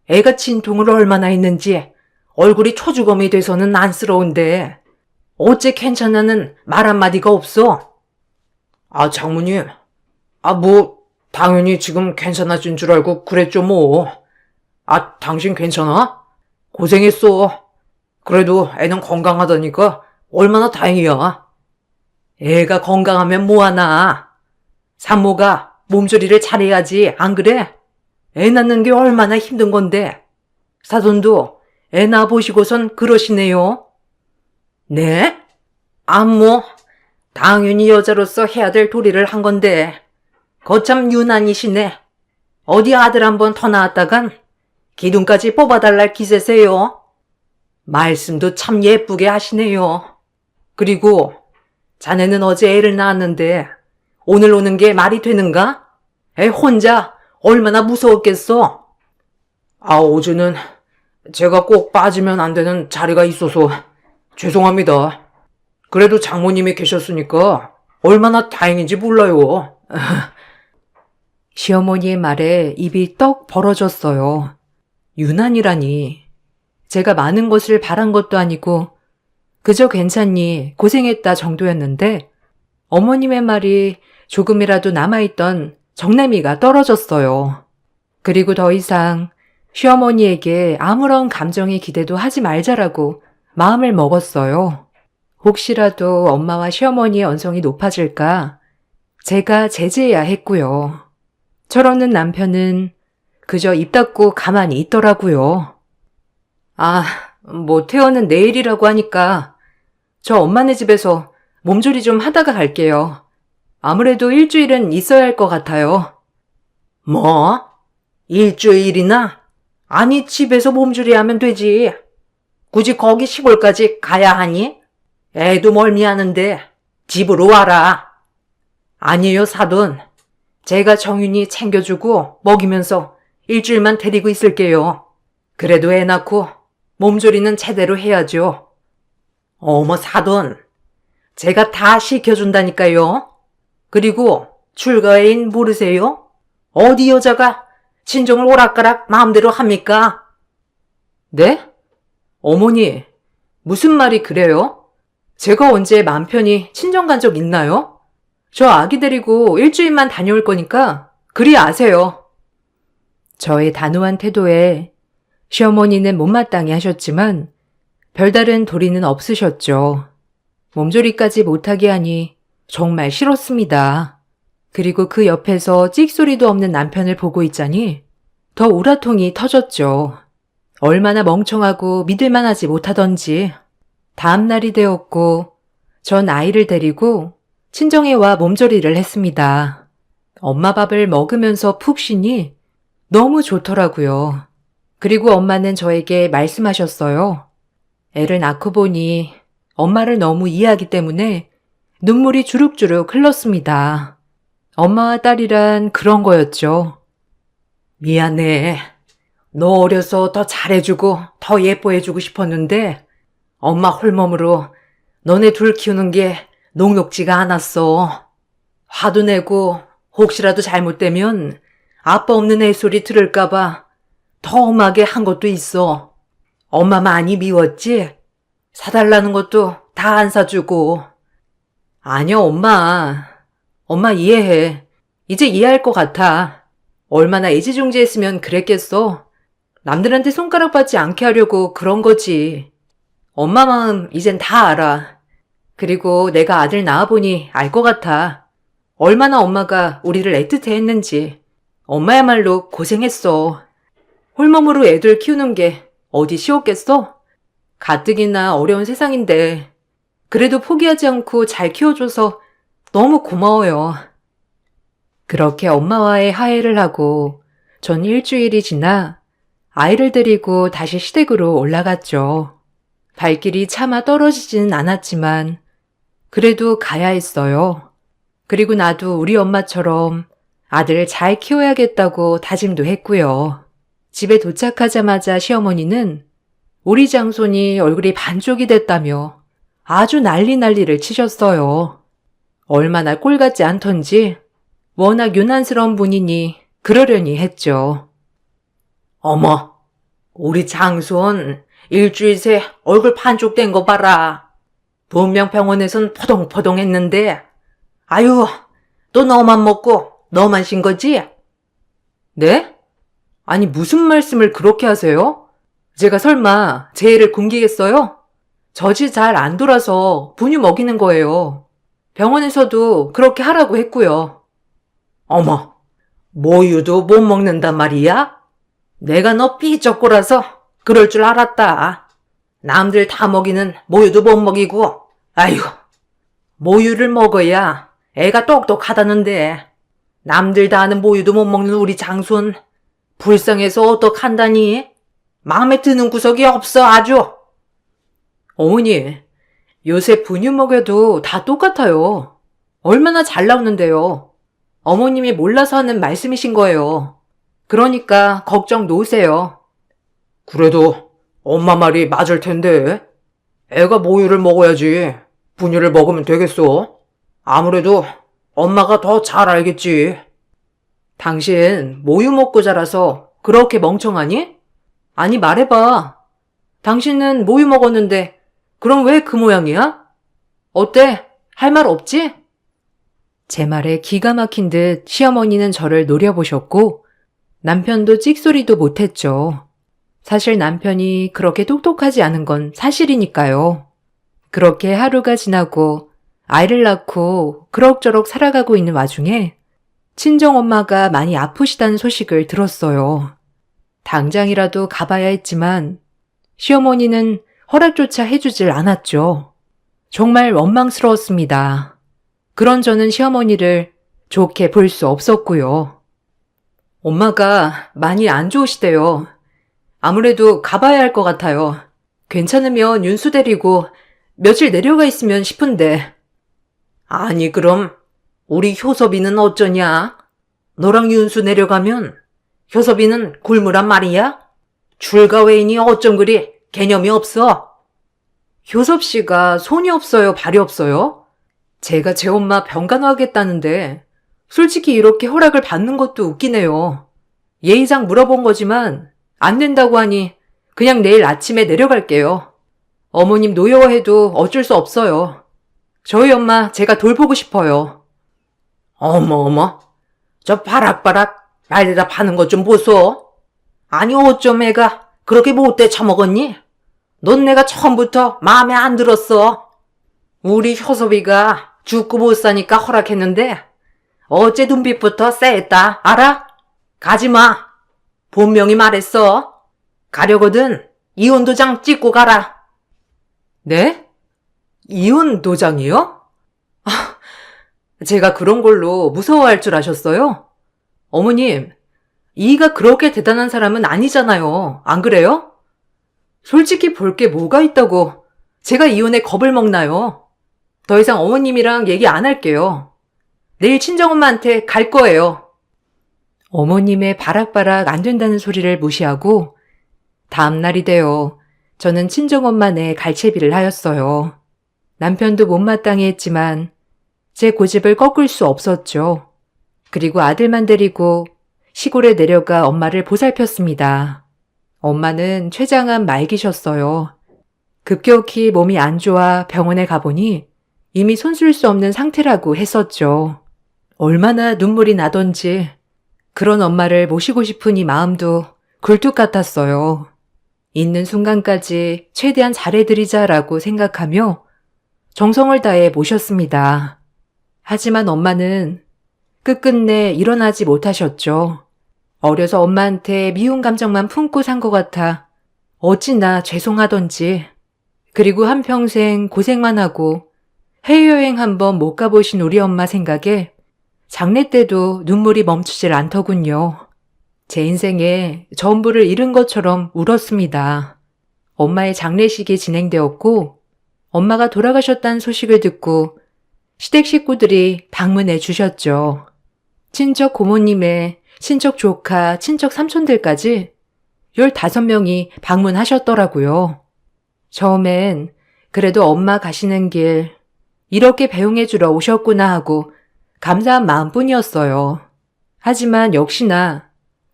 애가 진통을 얼마나 했는지 얼굴이 초주검이 돼서는 안쓰러운데 어째 괜찮다는 말 한마디가 없어? 아, 장모님. 당연히 지금 괜찮아진 줄 알고 그랬죠, 뭐. 아, 당신 괜찮아? 고생했어. 그래도 애는 건강하다니까 얼마나 다행이야. 애가 건강하면 뭐하나. 산모가 몸조리를 잘해야지, 안 그래? 애 낳는 게 얼마나 힘든 건데. 사돈도 애 낳아보시고선 그러시네요. 네? 당연히 여자로서 해야 될 도리를 한 건데. 거참 유난이시네. 어디 아들 한 번 더 낳았다간 기둥까지 뽑아달랄 기세세요. 말씀도 참 예쁘게 하시네요. 그리고 자네는 어제 애를 낳았는데 오늘 오는 게 말이 되는가? 애 혼자 얼마나 무서웠겠어? 어제는 제가 꼭 빠지면 안 되는 자리가 있어서 죄송합니다. 그래도 장모님이 계셨으니까 얼마나 다행인지 몰라요. 시어머니의 말에 입이 떡 벌어졌어요. 유난이라니. 제가 많은 것을 바란 것도 아니고 그저 괜찮니 고생했다 정도였는데 어머님의 말이 조금이라도 남아있던 정내미가 떨어졌어요. 그리고 더 이상 시어머니에게 아무런 감정의 기대도 하지 말자라고 마음을 먹었어요. 혹시라도 엄마와 시어머니의 언성이 높아질까 제가 제재해야 했고요. 저러는 남편은 그저 입 닫고 가만히 있더라고요. 아, 뭐 태어는 내일이라고 하니까 저 엄마네 집에서 몸조리 좀 하다가 갈게요. 아무래도 일주일은 있어야 할 것 같아요. 뭐? 일주일이나? 아니, 집에서 몸조리 하면 되지. 굳이 거기 시골까지 가야 하니? 애도 멀미하는데 집으로 와라. 아니에요, 사돈. 제가 정윤이 챙겨주고 먹이면서 일주일만 데리고 있을게요. 그래도 애 낳고 몸조리는 제대로 해야죠. 어머, 사돈. 제가 다 시켜준다니까요. 그리고 출가인 모르세요? 어디 여자가 친정을 오락가락 마음대로 합니까? 네? 어머니, 무슨 말이 그래요? 제가 언제 맘 편히 친정 간 적 있나요? 저 아기 데리고 일주일만 다녀올 거니까 그리 아세요. 저의 단호한 태도에 시어머니는 못마땅해 하셨지만 별다른 도리는 없으셨죠. 몸조리까지 못하게 하니 정말 싫었습니다. 그리고 그 옆에서 찍소리도 없는 남편을 보고 있자니 더 우라통이 터졌죠. 얼마나 멍청하고 믿을만하지 못하던지. 다음 날이 되었고 전 아이를 데리고 친정에 와 몸조리를 했습니다. 엄마 밥을 먹으면서 푹 쉬니 너무 좋더라고요. 그리고 엄마는 저에게 말씀하셨어요. 애를 낳고 보니 엄마를 너무 이해하기 때문에 눈물이 주룩주룩 흘렀습니다. 엄마와 딸이란 그런 거였죠. 미안해. 너 어려서 더 잘해주고 더 예뻐해주고 싶었는데 엄마 홀몸으로 너네 둘 키우는 게 녹록지가 않았어. 화도 내고 혹시라도 잘못되면 아빠 없는 애 소리 들을까봐 더 엄하게 한 것도 있어. 엄마 많이 미웠지? 사달라는 것도 다 안 사주고. 아니요, 엄마. 엄마 이해해. 이제 이해할 것 같아. 얼마나 애지중지했으면 그랬겠어. 남들한테 손가락 받지 않게 하려고 그런 거지. 엄마 마음 이젠 다 알아. 그리고 내가 아들 낳아보니 알 것 같아. 얼마나 엄마가 우리를 애틋해 했는지. 엄마야말로 고생했어. 홀몸으로 애들 키우는 게 어디 쉬웠겠어? 가뜩이나 어려운 세상인데 그래도 포기하지 않고 잘 키워줘서 너무 고마워요. 그렇게 엄마와의 화해를 하고 전 일주일이 지나 아이를 데리고 다시 시댁으로 올라갔죠. 발길이 차마 떨어지지는 않았지만 그래도 가야 했어요. 그리고 나도 우리 엄마처럼 아들을 잘 키워야겠다고 다짐도 했고요. 집에 도착하자마자 시어머니는 우리 장손이 얼굴이 반쪽이 됐다며 아주 난리를 치셨어요. 얼마나 꼴 같지 않던지 워낙 유난스러운 분이니 그러려니 했죠. 어머, 우리 장손 일주일 새 얼굴 반쪽된 거 봐라. 분명 병원에선 포동포동 했는데 아유, 또 너만 먹고 너만 쉰 거지? 네? 아니 무슨 말씀을 그렇게 하세요? 제가 설마 제 애를 굶기겠어요? 젖이 잘 안 돌아서 분유 먹이는 거예요. 병원에서도 그렇게 하라고 했고요. 어머, 모유도 못 먹는단 말이야? 내가 너 삐쩍꼬라서 그럴 줄 알았다. 남들 다 먹이는 모유도 못 먹이고, 아유, 모유를 먹어야 애가 똑똑하다는데, 남들 다 아는 모유도 못 먹는 우리 장손, 불쌍해서 어떡한다니? 마음에 드는 구석이 없어, 아주. 어머니, 요새 분유 먹여도 다 똑같아요. 얼마나 잘 나오는데요. 어머님이 몰라서 하는 말씀이신 거예요. 그러니까 걱정 놓으세요. 그래도 엄마 말이 맞을 텐데. 애가 모유를 먹어야지 분유를 먹으면 되겠어. 아무래도 엄마가 더 잘 알겠지. 당신 모유 먹고 자라서 그렇게 멍청하니? 아니 말해봐. 당신은 모유 먹었는데 그럼 왜 그 모양이야? 어때? 할 말 없지? 제 말에 기가 막힌 듯 시어머니는 저를 노려보셨고 남편도 찍소리도 못했죠. 사실 남편이 그렇게 똑똑하지 않은 건 사실이니까요. 그렇게 하루가 지나고 아이를 낳고 그럭저럭 살아가고 있는 와중에 친정엄마가 많이 아프시다는 소식을 들었어요. 당장이라도 가봐야 했지만 시어머니는 허락조차 해주질 않았죠. 정말 원망스러웠습니다. 그런 저는 시어머니를 좋게 볼 수 없었고요. 엄마가 많이 안 좋으시대요. 아무래도 가봐야 할 것 같아요. 괜찮으면 윤수 데리고 며칠 내려가 있으면 싶은데. 아니 그럼 우리 효섭이는 어쩌냐? 너랑 윤수 내려가면 효섭이는 굶으란 말이야? 줄과 외인이 어쩜 그리 개념이 없어? 효섭 씨가 손이 없어요, 발이 없어요? 제가 제 엄마 병간호하겠다는데 솔직히 이렇게 허락을 받는 것도 웃기네요. 예의상 물어본 거지만 안 된다고 하니 그냥 내일 아침에 내려갈게요. 어머님 노여워해도 어쩔 수 없어요. 저희 엄마 제가 돌보고 싶어요. 어머, 저 바락바락 말대다 파는 것 좀 보소. 아니 어쩜 애가 그렇게 못돼 처먹었니? 넌 내가 처음부터 마음에 안 들었어. 우리 효섭이가 죽고 못 사니까 허락했는데 어째 눈빛부터 쎄했다 알아? 가지마. 본명이 말했어. 가려거든 이혼 도장 찍고 가라. 네? 이혼 도장이요? 제가 그런 걸로 무서워할 줄 아셨어요? 어머님, 이가 그렇게 대단한 사람은 아니잖아요. 안 그래요? 솔직히 볼 게 뭐가 있다고 제가 이혼에 겁을 먹나요? 더 이상 어머님이랑 얘기 안 할게요. 내일 친정엄마한테 갈 거예요. 어머님의 바락바락 안 된다는 소리를 무시하고 다음 날이 되어 저는 친정엄마네 갈채비를 하였어요. 남편도 못마땅해 했지만 제 고집을 꺾을 수 없었죠. 그리고 아들만 데리고 시골에 내려가 엄마를 보살폈습니다. 엄마는 췌장암 말기셨어요. 급격히 몸이 안 좋아 병원에 가보니 이미 손쓸 수 없는 상태라고 했었죠. 얼마나 눈물이 나던지 그런 엄마를 모시고 싶은 이 마음도 굴뚝 같았어요. 있는 순간까지 최대한 잘해드리자라고 생각하며 정성을 다해 모셨습니다. 하지만 엄마는 끝끝내 일어나지 못하셨죠. 어려서 엄마한테 미운 감정만 품고 산 것 같아 어찌나 죄송하던지. 그리고 한평생 고생만 하고 해외여행 한번 못 가보신 우리 엄마 생각에 장례 때도 눈물이 멈추질 않더군요. 제 인생에 전부를 잃은 것처럼 울었습니다. 엄마의 장례식이 진행되었고 엄마가 돌아가셨다는 소식을 듣고 시댁 식구들이 방문해 주셨죠. 친척 고모님의 친척 조카, 친척 삼촌들까지 15명이 방문하셨더라고요. 처음엔 그래도 엄마 가시는 길 이렇게 배웅해 주러 오셨구나 하고 감사한 마음뿐이었어요. 하지만 역시나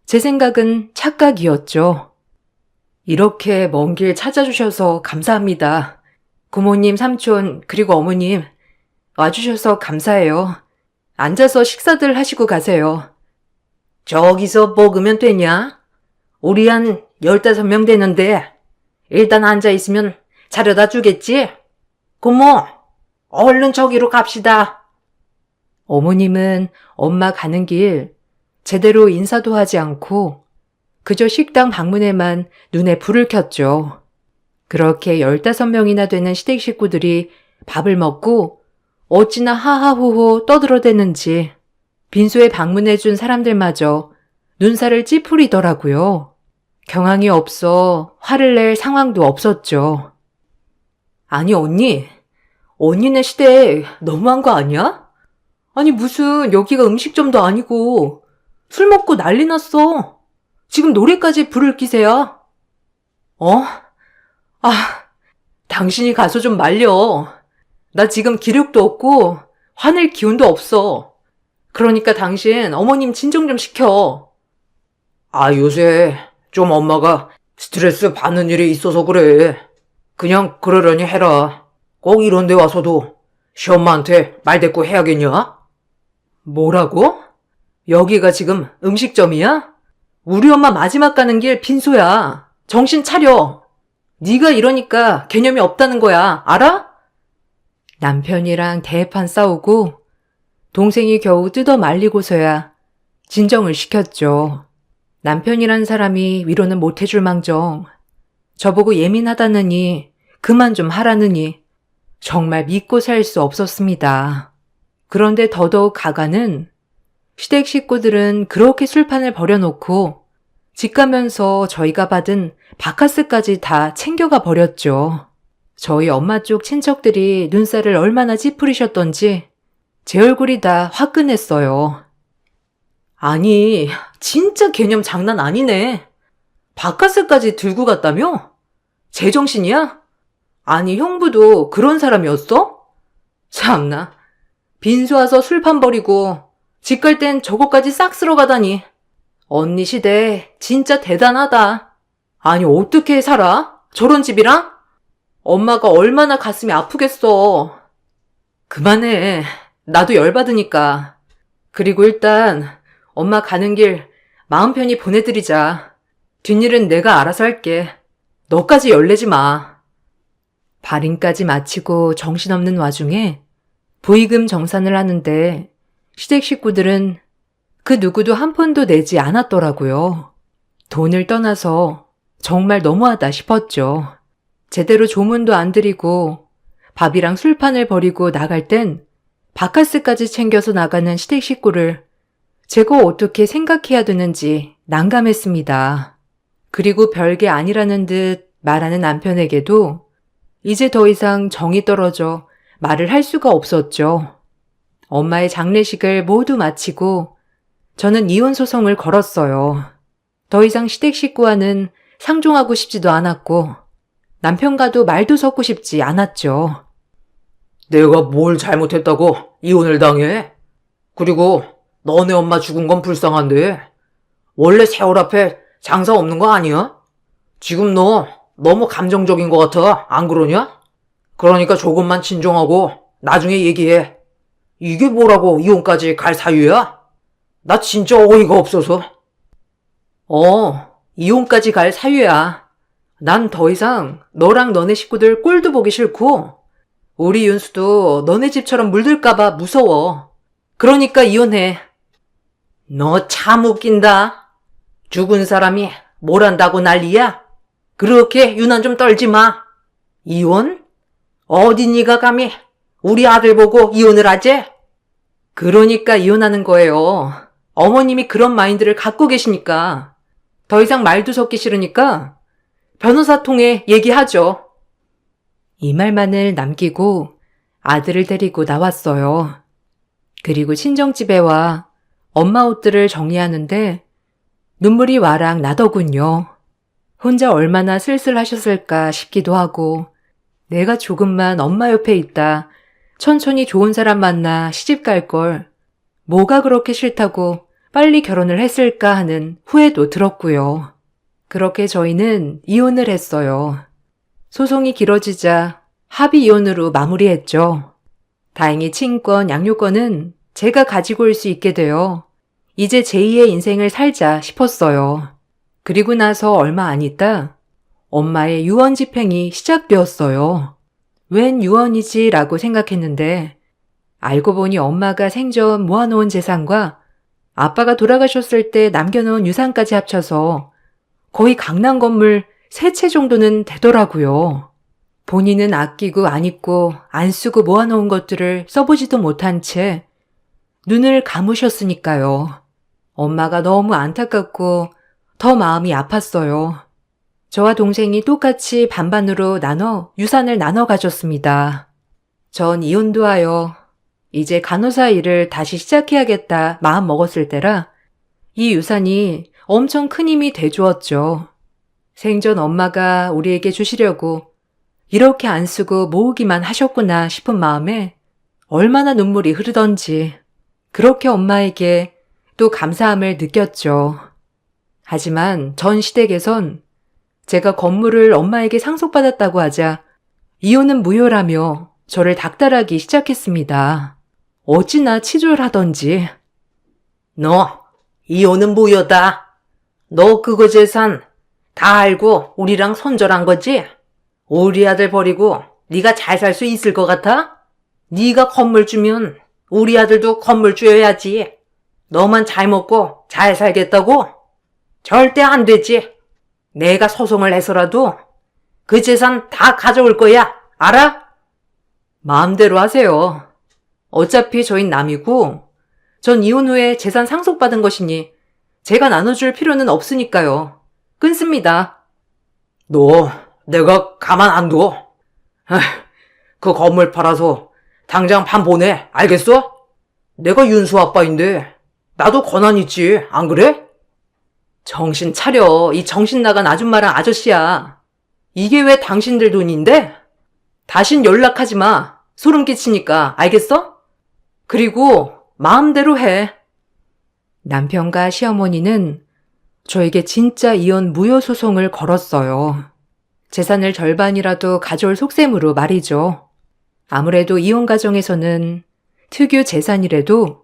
제 생각은 착각이었죠. 이렇게 먼 길 찾아주셔서 감사합니다. 고모님, 삼촌, 그리고 어머님 와주셔서 감사해요. 앉아서 식사들 하시고 가세요. 저기서 먹으면 되냐? 우리 한 15명 되는데 일단 앉아있으면 차려다 주겠지? 고모, 얼른 저기로 갑시다. 어머님은 엄마 가는 길 제대로 인사도 하지 않고 그저 식당 방문에만 눈에 불을 켰죠. 그렇게 15명이나 되는 시댁 식구들이 밥을 먹고 어찌나 하하호호 떠들어대는지 빈소에 방문해준 사람들마저 눈살을 찌푸리더라고요. 경황이 없어 화를 낼 상황도 없었죠. 아니 언니네 시댁 너무한 거 아니야? 아니 무슨 여기가 음식점도 아니고 술 먹고 난리 났어. 지금 노래까지 부를 기세야. 당신이 가서 좀 말려. 나 지금 기력도 없고 화낼 기운도 없어. 그러니까 당신 어머님 진정 좀 시켜. 요새 좀 엄마가 스트레스 받는 일이 있어서 그래. 그냥 그러려니 해라. 꼭 이런 데 와서도 시엄마한테 말대꾸 해야겠냐? 뭐라고? 여기가 지금 음식점이야? 우리 엄마 마지막 가는 길 빈소야. 정신 차려. 네가 이러니까 개념이 없다는 거야. 알아? 남편이랑 대판 싸우고 동생이 겨우 뜯어 말리고서야 진정을 시켰죠. 남편이란 사람이 위로는 못 해줄 망정 저보고 예민하다느니 그만 좀 하라느니 정말 믿고 살 수 없었습니다. 그런데 더더욱 가가는 시댁 식구들은 그렇게 술판을 벌여놓고 집 가면서 저희가 받은 바카스까지 다 챙겨가 버렸죠. 저희 엄마 쪽 친척들이 눈살을 얼마나 찌푸리셨던지 제 얼굴이 다 화끈했어요. 아니, 진짜 개념 장난 아니네. 바카스까지 들고 갔다며? 제정신이야? 아니, 형부도 그런 사람이었어? 참나. 빈수 와서 술판 버리고 집 갈 땐 저거까지 싹 쓸어 가다니. 언니 시대 진짜 대단하다. 아니, 어떻게 살아? 저런 집이랑? 엄마가 얼마나 가슴이 아프겠어. 그만해. 나도 열받으니까. 그리고 일단 엄마 가는 길 마음 편히 보내드리자. 뒷일은 내가 알아서 할게. 너까지 열내지 마. 발인까지 마치고 정신없는 와중에 부의금 정산을 하는데 시댁 식구들은 그 누구도 한 푼도 내지 않았더라고요. 돈을 떠나서 정말 너무하다 싶었죠. 제대로 조문도 안 드리고 밥이랑 술판을 버리고 나갈 땐 바카스까지 챙겨서 나가는 시댁 식구를 제가 어떻게 생각해야 되는지 난감했습니다. 그리고 별게 아니라는 듯 말하는 남편에게도 이제 더 이상 정이 떨어져 말을 할 수가 없었죠. 엄마의 장례식을 모두 마치고 저는 이혼 소송을 걸었어요. 더 이상 시댁 식구와는 상종하고 싶지도 않았고 남편과도 말도 섞고 싶지 않았죠. 내가 뭘 잘못했다고 이혼을 당해? 그리고 너네 엄마 죽은 건 불쌍한데 원래 세월 앞에 장사 없는 거 아니야? 지금 너 너무 감정적인 것 같아. 안 그러냐? 그러니까 조금만 진정하고 나중에 얘기해. 이게 뭐라고 이혼까지 갈 사유야? 나 진짜 어이가 없어서. 이혼까지 갈 사유야. 난 더 이상 너랑 너네 식구들 꼴도 보기 싫고 우리 윤수도 너네 집처럼 물들까봐 무서워. 그러니까 이혼해. 너 참 웃긴다. 죽은 사람이 뭘 한다고 난리야? 그렇게 유난 좀 떨지 마. 이혼? 어디 네가 감히 우리 아들 보고 이혼을 하지? 그러니까 이혼하는 거예요. 어머님이 그런 마인드를 갖고 계시니까. 더 이상 말도 섞기 싫으니까 변호사 통해 얘기하죠. 이 말만을 남기고 아들을 데리고 나왔어요. 그리고 친정집에 와 엄마 옷들을 정리하는데 눈물이 와락 나더군요. 혼자 얼마나 쓸쓸하셨을까 싶기도 하고 내가 조금만 엄마 옆에 있다 천천히 좋은 사람 만나 시집 갈 걸 뭐가 그렇게 싫다고 빨리 결혼을 했을까 하는 후회도 들었고요. 그렇게 저희는 이혼을 했어요. 소송이 길어지자 합의 이혼으로 마무리했죠. 다행히 친권, 양육권은 제가 가지고 올 수 있게 되어 이제 제2의 인생을 살자 싶었어요. 그리고 나서 얼마 안 있다 엄마의 유언 집행이 시작되었어요. 웬 유언이지 라고 생각했는데 알고 보니 엄마가 생전 모아놓은 재산과 아빠가 돌아가셨을 때 남겨놓은 유산까지 합쳐서 거의 강남 건물 3채 정도는 되더라고요. 본인은 아끼고 안 입고 안 쓰고 모아놓은 것들을 써보지도 못한 채 눈을 감으셨으니까요. 엄마가 너무 안타깝고 더 마음이 아팠어요. 저와 동생이 똑같이 반반으로 나눠 유산을 나눠 가졌습니다. 전 이혼도 하여 이제 간호사 일을 다시 시작해야겠다 마음 먹었을 때라 이 유산이 엄청 큰 힘이 돼주었죠. 생전 엄마가 우리에게 주시려고 이렇게 안 쓰고 모으기만 하셨구나 싶은 마음에 얼마나 눈물이 흐르던지 그렇게 엄마에게 또 감사함을 느꼈죠. 하지만 전 시댁에선 제가 건물을 엄마에게 상속받았다고 하자 이혼은 무효라며 저를 닥달하기 시작했습니다. 어찌나 치졸하던지. 너 이혼은 무효다. 너 그거 재산 다 알고 우리랑 손절한 거지? 우리 아들 버리고 네가 잘 살 수 있을 것 같아? 네가 건물 주면 우리 아들도 건물 줘야지. 너만 잘 먹고 잘 살겠다고? 절대 안 되지. 내가 소송을 해서라도 그 재산 다 가져올 거야. 알아? 마음대로 하세요. 어차피 저흰 남이고 전 이혼 후에 재산 상속받은 것이니 제가 나눠줄 필요는 없으니까요. 끊습니다. 너 내가 가만 안 둬. 그 건물 팔아서 당장 반 보내. 알겠어? 내가 윤수 아빠인데 나도 권한 있지. 안 그래? 정신 차려. 이 정신 나간 아줌마랑 아저씨야. 이게 왜 당신들 돈인데? 다신 연락하지 마. 소름 끼치니까. 알겠어? 그리고 마음대로 해. 남편과 시어머니는 저에게 진짜 이혼 무효 소송을 걸었어요. 재산을 절반이라도 가져올 속셈으로 말이죠. 아무래도 이혼 가정에서는 특유 재산이라도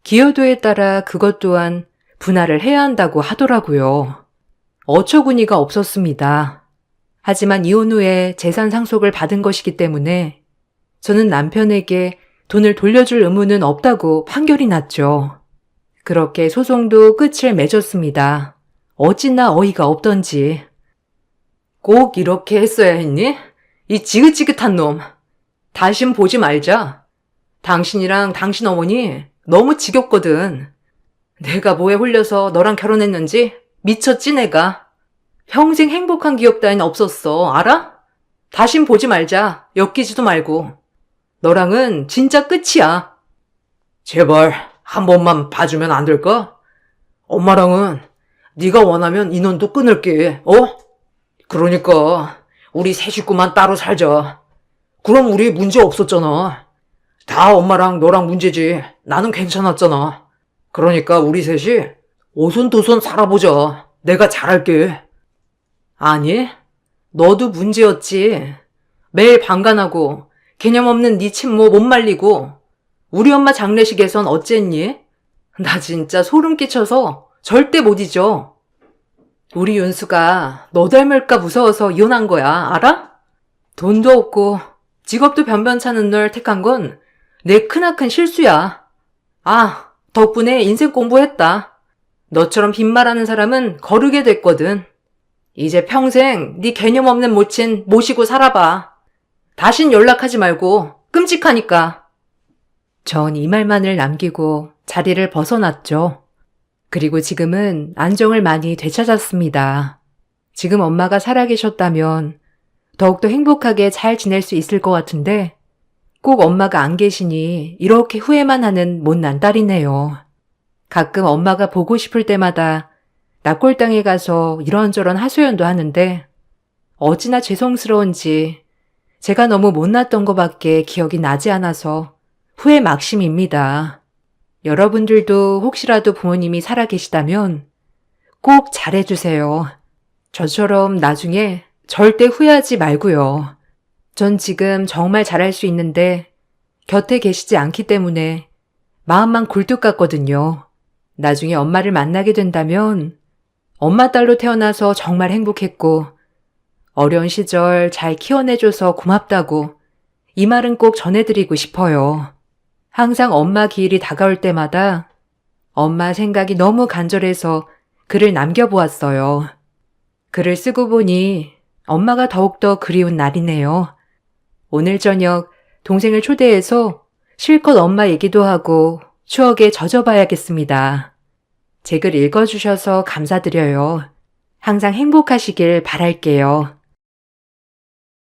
기여도에 따라 그것 또한 분할을 해야 한다고 하더라고요. 어처구니가 없었습니다. 하지만 이혼 후에 재산 상속을 받은 것이기 때문에 저는 남편에게 돈을 돌려줄 의무는 없다고 판결이 났죠. 그렇게 소송도 끝을 맺었습니다. 어찌나 어이가 없던지. 꼭 이렇게 했어야 했니? 이 지긋지긋한 놈. 다신 보지 말자. 당신이랑 당신 어머니 너무 지겹거든. 내가 뭐에 홀려서 너랑 결혼했는지 미쳤지 내가. 평생 행복한 기억 따윈 없었어. 알아? 다신 보지 말자. 엮이지도 말고. 너랑은 진짜 끝이야. 제발 한 번만 봐주면 안 될까? 엄마랑은 네가 원하면 인연도 끊을게. 그러니까 우리 세 식구만 따로 살자. 그럼 우리 문제 없었잖아. 다 엄마랑 너랑 문제지. 나는 괜찮았잖아. 그러니까 우리 셋이 오손도손 살아보자. 내가 잘할게. 아니, 너도 문제였지. 매일 방관하고 개념 없는 네 친모 못 말리고 우리 엄마 장례식에선 어쨌니? 나 진짜 소름 끼쳐서 절대 못 잊어. 우리 윤수가 너 닮을까 무서워서 이혼한 거야. 알아? 돈도 없고 직업도 변변찮은 널 택한 건 내 크나큰 실수야. 덕분에 인생 공부했다. 너처럼 빈말하는 사람은 거르게 됐거든. 이제 평생 네 개념 없는 모친 모시고 살아봐. 다신 연락하지 말고 끔찍하니까. 전 이 말만을 남기고 자리를 벗어났죠. 그리고 지금은 안정을 많이 되찾았습니다. 지금 엄마가 살아계셨다면 더욱더 행복하게 잘 지낼 수 있을 것 같은데 꼭 엄마가 안 계시니 이렇게 후회만 하는 못난 딸이네요. 가끔 엄마가 보고 싶을 때마다 납골당에 가서 이런저런 하소연도 하는데 어찌나 죄송스러운지 제가 너무 못났던 것밖에 기억이 나지 않아서 후회 막심입니다. 여러분들도 혹시라도 부모님이 살아계시다면 꼭 잘해주세요. 저처럼 나중에 절대 후회하지 말고요. 전 지금 정말 잘할 수 있는데 곁에 계시지 않기 때문에 마음만 굴뚝 같거든요. 나중에 엄마를 만나게 된다면 엄마 딸로 태어나서 정말 행복했고 어려운 시절 잘 키워내줘서 고맙다고 이 말은 꼭 전해드리고 싶어요. 항상 엄마 기일이 다가올 때마다 엄마 생각이 너무 간절해서 글을 남겨보았어요. 글을 쓰고 보니 엄마가 더욱더 그리운 날이네요. 오늘 저녁 동생을 초대해서 실컷 엄마 얘기도 하고 추억에 젖어봐야겠습니다. 제 글 읽어주셔서 감사드려요. 항상 행복하시길 바랄게요.